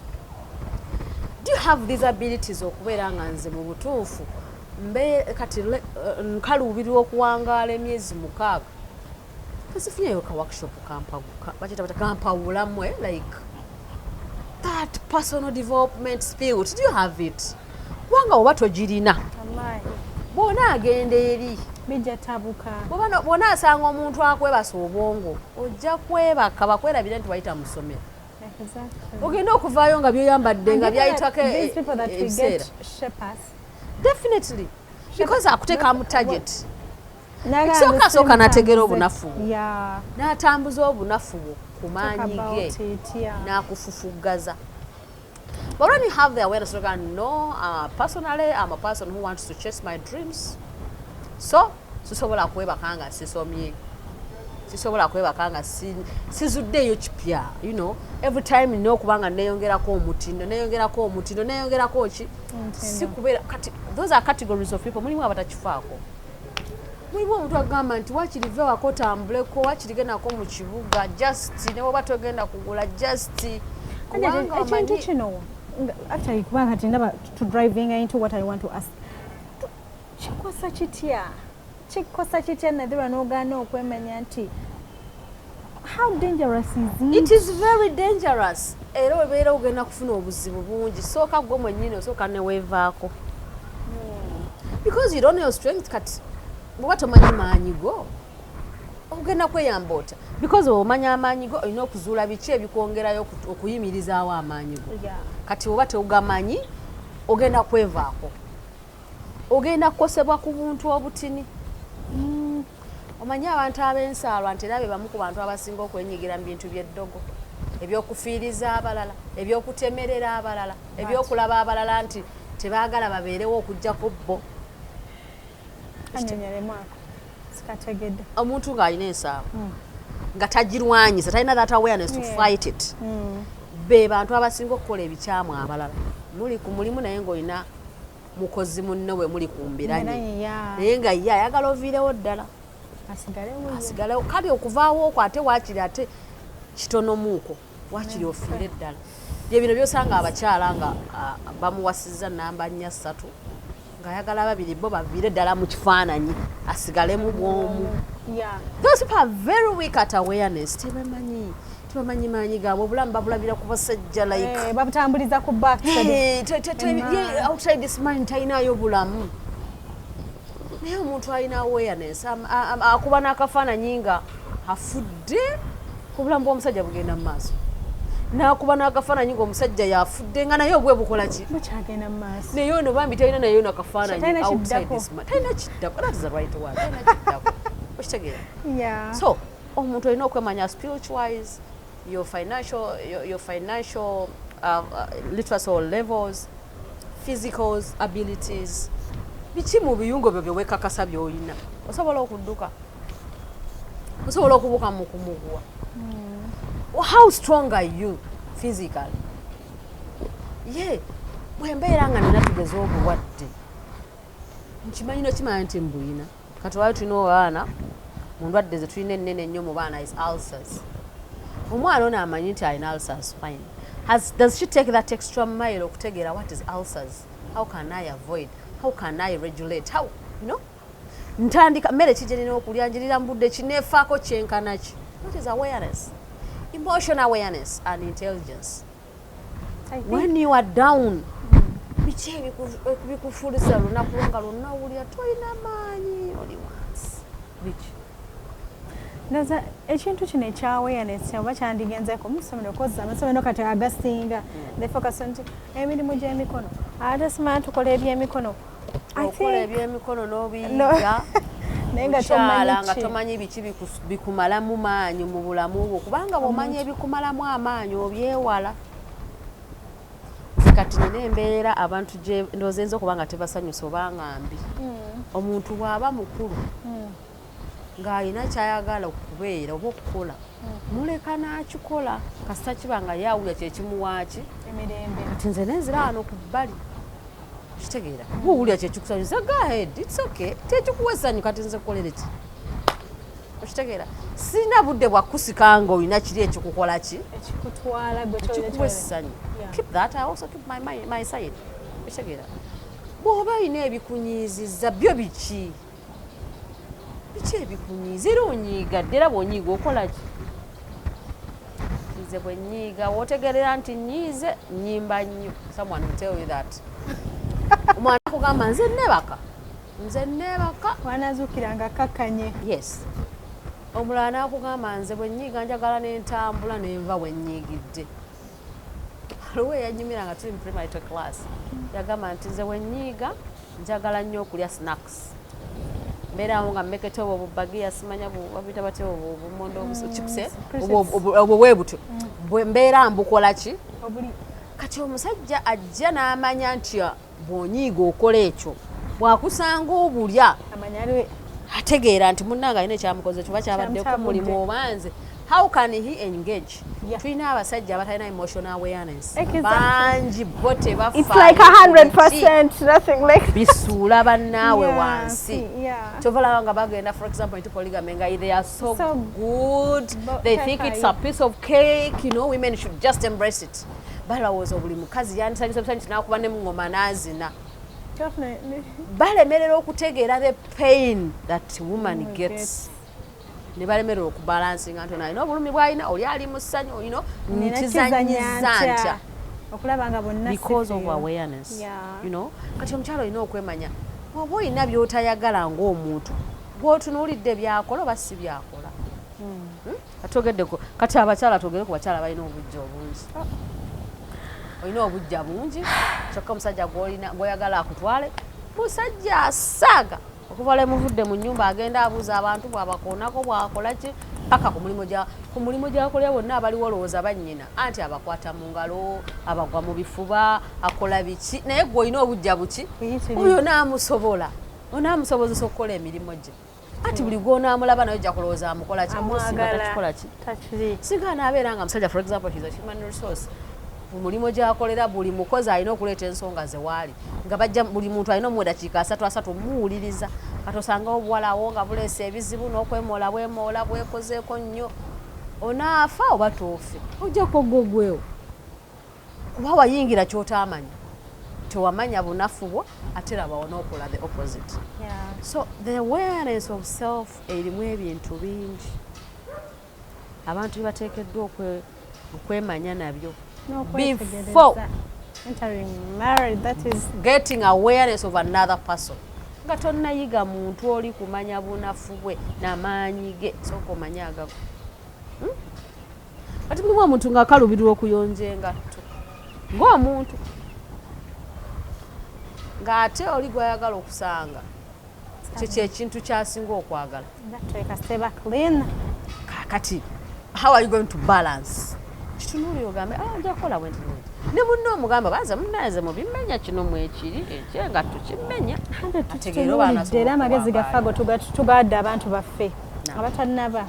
Do you have these abilities okubeera nga nze mu butuufu kati nkaluubirirwa okuwangaala emyezi 6 kasifunyeyo ka workshop kampawulamwe like that personal development spirit? Do you have it? Wanga oba togirina bona agenda eri bijja tabuka bona asanga omuntu akwebasa obwongo ojja kwebaka bakwerabira nti wayita mu ssomero. Ogenda okuvaayo nga byoyambadde nga byayitako ebiseera. Definitely. Because akuteeka mu target. Ekisooka nategeera obunafu bwo. N'atambuza obunafu bwo ku maanyi ge n'akufufuggaza. But when you have the awareness, you can know, personally, I'm a person who wants to chase my dreams. So, sisobola kwebaka nga sisomye. Sisobola kwebaka nga sizuddeyo kipya. You know, every time nina okubanga neeyongerako omutindo, ki? Sikubeera kati, those are categories of people. Mulimu abatakifaako. Mulimu omuntu agamba nti wakirive wakotambuleko, wakirigendako mu kibuga, just ne bwoba togenda kugula just ekintu kino actually kubanga kati ndaba to driving into what I want to ask. Kikosa kitya nadhira n'ogaana okwemanya nti how dangerous is it? It is very dangerous. Era obeera ogenda kufuna obuzibu bungi. Sooka gwe mwennyini osooka ne weevaako. Because you don't know your strength kati bw'oba tomanyi maanyi go ogenda kweyamba ota. Because omanya amaanyi go olina okuzuula biki ebikwongerayo okuyimirizaawo amaanyi go. Kati bw'oba teugamanyi ogenda kwevaako. Ogenda kukosebwa ku buntu obutini. Omanyi abantu ab'ensaalwa nti era be bamu ku bantu abasinga okwenyigira mu bintu by'eddogo, ebyokufiiriza abalala, ebyokutemerera abalala, ebyokulaba abalala nti tebaagala babeerewo okuggyako bo. Omuntu ng'alina ensaalwa nga tagirwanyisa, talina that awareness to fight it. Be bantu abasinga okukola ebikyamu abalala. Muli ku mulimu naye ng'olina mukozi munne we muli kumbiranye. Naye nga ye ayagala oviirewo ddala. Asigalewo. Kale okuvaawo okwo ate waakiri ate kitono muuko. Waakiri ofiire ddala. Bye bino byosanga abakyala nga bamuwasizza namba 4 ng'ayagala 2 bo baviire ddala mu kifaananyi asigalemu bwomu. Those people are very weak at awareness. Tebamanyi maanyi gaabwe obulamu babulabira ku basajja like babutambuliza ku back outside this mind talinayo bulamu. Naye omuntu alina awareness akuba n'akafaananyi nga afudde obulamu bw'omusajja bugenda mu maaso. N'akuba n'akafaananyi ng'omusajja yafudde nga naye obwe bukola ki? Bukyagenda mu maaso. Naye ono bambi talina naye ono akafaananyi outside this mind. Talina kiddako. That is the right word. Talina kiddako. Okitegeera? So omuntu olina okwemanya spiritual-wise, your financial literacy levels, physical abilities. Biki mu biyungo byo byewekakasa by'olina. Osobola okudduka. Osobola okubuuka mu kumuguwa. How strong are you physically? Bwe mbeera nga nina tugeze obulwadde. Nkimanyi nokimanya nti mbuyina. Kati wali tulina abaana mu ndwadde ze tulina ennene ennyo mu baana is ulcers. Omwana ono amanyi nti alina ulcers fine. Does she take that extra mile okutegeera what is ulcers? How can I avoid? How can I regulate? How, you know? Ntandika mmere ki gye nina okulya njirira mu budde ki neefaako kyenkana ki? What is awareness? emotional awareness and intelligence. When you are down, biki ebikufuulisa lunaku nga lwonna owulira tolina maanyi oli wansi biki ndaza ekintu kino ekya awareness oba kyandigenzeeko mu ssomero kozza amasomero kati agasinga ne focus nti emirimu gy'emikono ate simanya tukola ebyemikono okola ebyemikono n'obiyiga nga tomanyi biki bikumalamu maanyi mu bulamu bwo kubanga bw'omanyi ebikumalamu amaanyi obyewala. Kati nina embeera abantu gye ndowooza eyinza okuba nga tebasanyusa oba nga mbi. Omuntu bw'aba mukulu ng'alina kyayagala okubeera oba okukola muleka n'akikola kasita kiba nga yawulira kyekimuwaaki emirembe. Kati nze nenzira wano ku bbali kitegeera bw'owulira kyekikusanyusa go ahead it's okay tekikuwa essanyu kati nze kukolere ki okitegeera sirina budde bwakusika nga olina kiri ekikukola ki ekikutwala ekikuwa essanyu. Keep that. I also keep my side. Ekitegeera bw'oba olina ebikunyiizizza byo biki ebikunyiiza era onyiigadde era bw'onyiiga okola ki nze bwe nnyiiga wootegerera nti nnyiize nnyimba nnyo. Someone will tell you that. Omwana akugamba nze neebaka wanazuukiranga akakkanye. Yes. Omulala n'akugamba nze bwe nnyiiga njagala n'entambula n'enva bwe nnyiigidde. Luwe yanyumira nga tuli mu primary class yagamba nti nze bwe nnyiiga njagala nnyo okulya snacks mbeerawo nga mmekete obwo bubagiya simanya babita batya obumondo chipse obwo bwe butyo bwe mbeera mbukola ki kati omusajja ajja n'amanya nti bw'onyiiga okola ekyo bw'akusanga obulya ategeera nti munnanga alina ekyamukoze kyoba kyabaddeko mulimu oba nze. How can he engage? Tulina abasajja abatalina emotional awareness. Bangi bo tebafa. It's like 100%, nothing like bisuula bannaawe wansi. Tovala nga bagenda for example into polygamy nga they are so good. They think it's a piece of cake, you know, women should just embrace it. Balowooza buli mukazi yandisanyusa busanyusa n'akuba ne mu ngoma n'azina. Balemerera okutegeera the pain that woman gets. Ne balemerera okubalansinga nti alina obulumi bw'alina oli ali mu ssanyu nkizanyiza ntya okulaba nga bonna because of awareness. You know, kati omukyalo olina okwemanya oba olina by'otayagala ng'omuntu gw'otunuulidde byakola oba si byakola. Atogeddeko kati abakyala togere ku bakyala balina obujja obungi. Olina obujja bungi kyokka omusajja gw'oyagala akutwale musajja asaaga okuva le muvudde mu nnyumba agenda abuuza abantu bw'abakoonako bwakola ki paka ku mulimu gy'akolera bonna abaliwo olowooza bannyina anti abakwata mu ngalo abagwa mu bifuba akola biki naye gwe olina obujja buki oyo naamusobozesa okukola emirimu gye anti buli gw'onaamulaba naye ojja kulowooza amukola ki amusinga takikola ki singa anaabeera nga musajja for example he's a human resource mulimu gyakolera buli mukozi alina okuleeta ensonga ze waali nga bajja buli muntu alina omu dakiika 3 muwuliriza kati osangawo obuwalawo nga buleese ebizibu n'okwemoola bwekozeeko nnyo onaafa oba toofe ojjako gwogwewo kuba wayingira ky'otaamanya tewamanya bunafu bwo ate labawo n'okola the opposite. So the awareness of self erimu ebintu bingi abantu bateekeddwa okwemanya nabyo. Before entering marriage, that is getting awareness of another person. Nga tonnayiga muntu oli kumanya bunafu bwe n'amaanyi ge sooka omanye agago. Kati mulimu omuntu ng'akalubirwa okuyonja engatto ng'omuntu ng'ate oli gw'ayagala okusanga kyo ekintu kyasinga okwagala. Kakati how are you going to balance? Kitunuli ogambe nja kukola bwe nti ne munno omugamba baza munaaze mu bimenya kino mwekiri ekyengatto kimmenya ategeera obaanaera amagezi gaffe ago tugadde abantu baffe abatanaba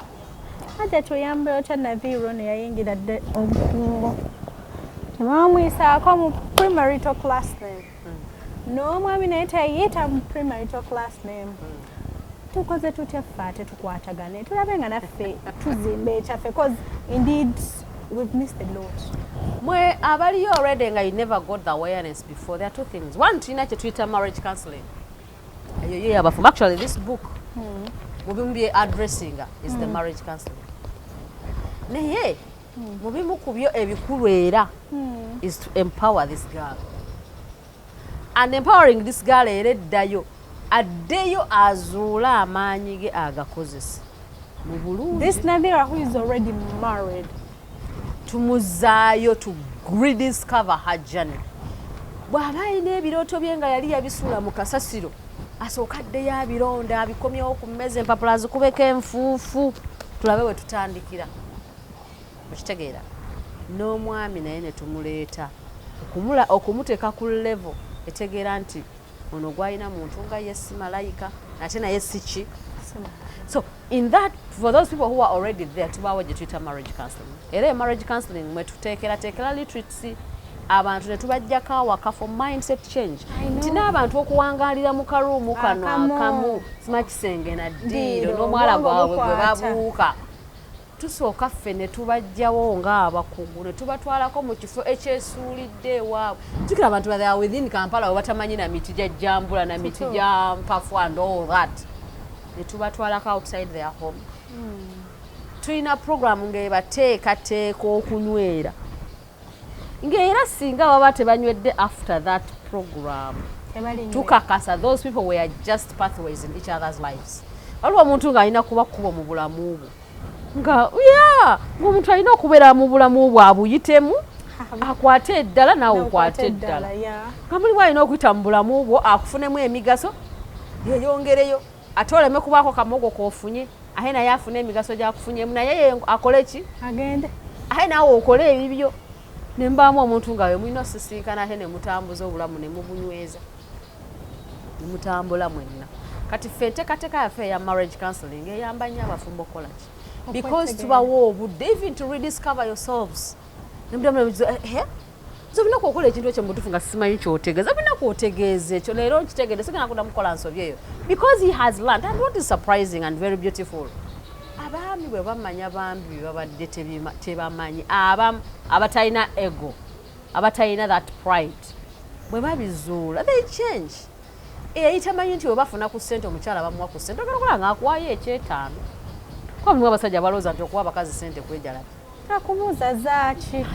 aja tuyambe otya naviiro ne yayingira dde obukungo tebamwisaako mu primarital class name n'omwami naye teyita mu primarital class name. Tukoze tutya ffe ate tukwatagane tulabe nga naffe tuzimba ekyaffe cause indeed we've missed a lot. Mwe abaliyo already nga you never got the awareness before. There are two things. One, tulina kye tuyita marriage counseling. Eyo yabafumu. Actually, this book we'll be addressing is the marriage counseling. Naye mu bimu ku byo ebikulu era is to empower this girl. And empowering this girl era eddayo addeyo azuula amaanyi ge agakozesa mu bulungi. This Nadira who is already married, tumuzaayo to rediscover her journey. Bw'aba alina ebirooto bye nga yali yabisuula mu kasasiro asooka addeyo abironda abikomyewo ku mmeza empapula zikubeko enfuufu tulabe we tutandikira. Okitegeera n'omwami naye ne tumuleeta okumuteeka ku level etegeera nti ono gwalina muntu nga ye si malayika ate naye si ki. So in that, for those people who are already there, tubawo gye tuyita marriage counselling. Era marriage counselling mwe tuteekera literacy abantu ne tubajjako awaka for mindset change. Nti n'abantu okuwangaalira mu karuumu kano akamu simakisenge na ddiiro n'omwala gwabwe gwe babuuka. Tusooka ffe ne tubajjawo ng'abakugu ne tubatwalako mu kifo ekyesuulidde ewaabwe. Tukira abantu they are within Kampala we batamanyi na miti gya Jambula na miti gya Mpafu and all that. Ne tubatwalako outside their home. Tulina program ng'ebateekateeka okunywera. Ng'era singa baba tebanywedde after that program. Tukakasa those people were just pathways in each other's lives. Waliwo omuntu ng'alina kuba kkubo mu bulamu bwo. Ng'omuntu alina okubeera mu bulamu bwo abuyitemu akwate eddala naawe okwate eddala. Nga mulimu alina okuyita mu bulamu bwo akufunemu emigaso yeyongereyo ate oleme kubaako kamogo k'ofunye ahe naye afune emigaso gy'akufunyemu naye akole ki agende ahe naawe okole ebibyo. Ne mbaamu omuntu nga we mulina osisinkana ahe ne mutambuza obulamu ne mubunyweza ne mutambula mwenna. Kati ffe enteekateeka yaffe eya marriage counselling eyamba nnyo abafumbo okukola ki because tubawo obudde even to rediscover yourselves. Zobina kukola ekintu ekyo mutufu nga simanyi kyotegeeza bina kwotegeeza ekyo leero nkitegeere sigenda kuda mukola nsobi eyo because he has learned. And what is surprising and very beautiful, abaami bwe bamanya bambi babadde tebamanyi abatalina ego abatalina that pride bwe babizuula they change. Eyitamanyi nti we bafuna ku ssente omukyala bamuwa ku ssente ogala nga akuwaayo ekyetaano kwa mulimu abasajja abalooza nti okuwa abakazi ssente kwejala akumuuza zaaki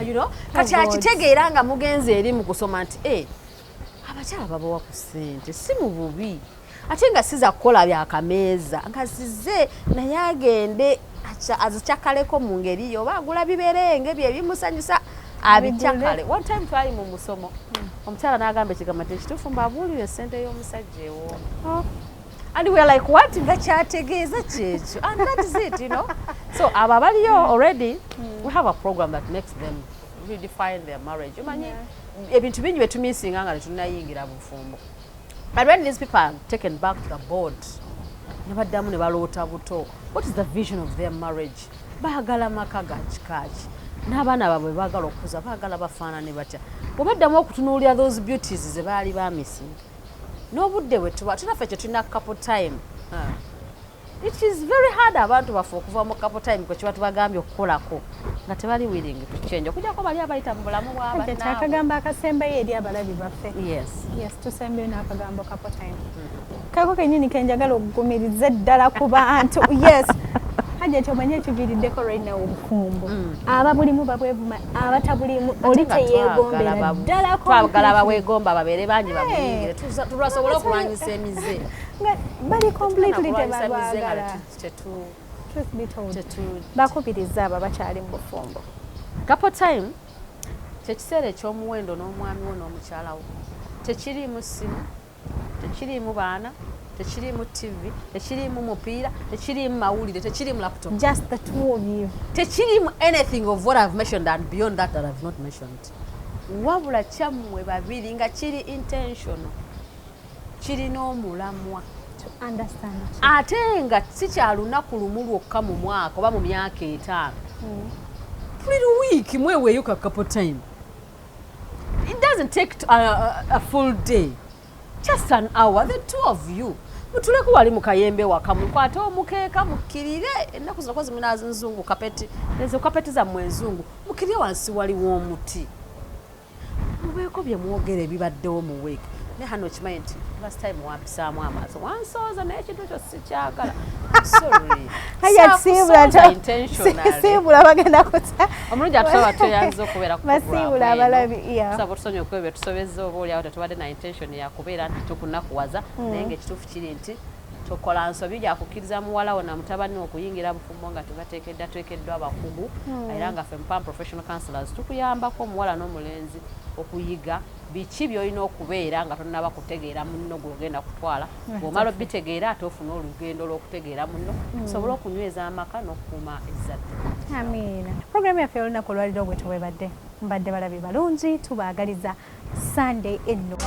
kati akitegeera nga mugenzi eri mu kusoma nti abakyala babawa ku ssente si mu bubi ate nga siza kukola byakameeza nga zize naye agende azikyakaleko mu ngeri oba agula biberenge bye bimusanyusa abikyakale. One time twali mu musomo omukyala n'agamba ekigambo nti ekituufu mbaabuulire ssente y'omusajja ewo. And we are like, what? Nga kyategeeza kyekyo. And that is it, you know. So abo abaliyo already we have a program that makes them redefine their marriage. Umanyi ebintu bingi bye tumisinga nga tetunnayingira bufumbo. But when these people are taken back to the board, ne baddamu ne baloota buto, what is the vision of their marriage? Baagala maka ga kikaaki. N'abaana baabwe baagala okuza baagala bafaanane batya. Bwe baddamu okutunuulira those beauties ze baali baamisinga. N'obudde bwe tuba tunaffe kye tulina couple time. It is very hard abantu baffe okuva mu couple time kwe kiba tubagambye okukolako nga tebali willing to change. Okujjako bali abayita mu bulamu bw'abannaabwe. Akagambo akasembayo eri abalabi baffe. Yes, tusembeyo n'akagambo couple time. Kako kennyini kenjagala okugumiriza eddala ku bantu. Yes. Hajja omanye ekiviiriddeko right now obufumbo. Ababulimu babwevuma abatabulimu oli teyeegombera ddala twagala baweegomba babeere bangi babuyingire tulwasobola okulwanyisa emize bali completely tebagala. Bakubiriza abo abakyali mu bufumbo. Couple time kyekiseera ekyomuwendo n'omwami wo n'omukyala wo tekiriimu ssimu tekiriimu baana tekiriimu TV tekiriimu mupiira tekiriimu mawulire tekiriimu laptop, just the two of you. tekiriimu anything of what I've mentioned and beyond that I've not mentioned. Wabula kyammwe babiri nga kiri intentional kirina omulamwa To understand it. ate nga si kya lunaku lumu lwokka mu mwaka oba mu myaka 5 buli wiiki mweweeyo ka couple time. It doesn't take a full day, just an hour, the two of you mutuleko wali mu kayembe waka mukwate omukeeka mukkirire ennaku zino kozi minazi nzungu kapeti ezo kapeti za mwenzungu mukkirire wansi waliwo omuti mubeeko bye mwogere ebibaddewo mu week. Ne hano kimanyi nti last time wampisaamu amaaso wansooza naye ekintu ekyo sikyagala sorry Haya siibula intentional bagenda kuta omulungi atusobola tuyanza okubeera ku basiibula abalabi tusaba tusonyiwa okuba bye tusobezza oba oliawo tetubadde na intention yakubeera nti tukunakuwaza naye ngaekituufu kiri nti tukola nsobi gyakukkiriza muwalawo na mutabani okuyingira bufumbo nga twekeddwa abakugu era nga ffe mupam professional counselors tukuyambako omuwala n'omulenzi okuyiga biki byolina okubeera nga tonnaba kutegeera munno gw'ogenda kutwala bw'omala obitegeera ate ofuna olugendo lw'okutegeera munno osobole okunyweza amaka n'okukuuma ezzadde. Amiina. Programu yaffe olunaku olwaliro bwe tuwebadde mbadde balabi balungi tubaagaliza Sunday enno.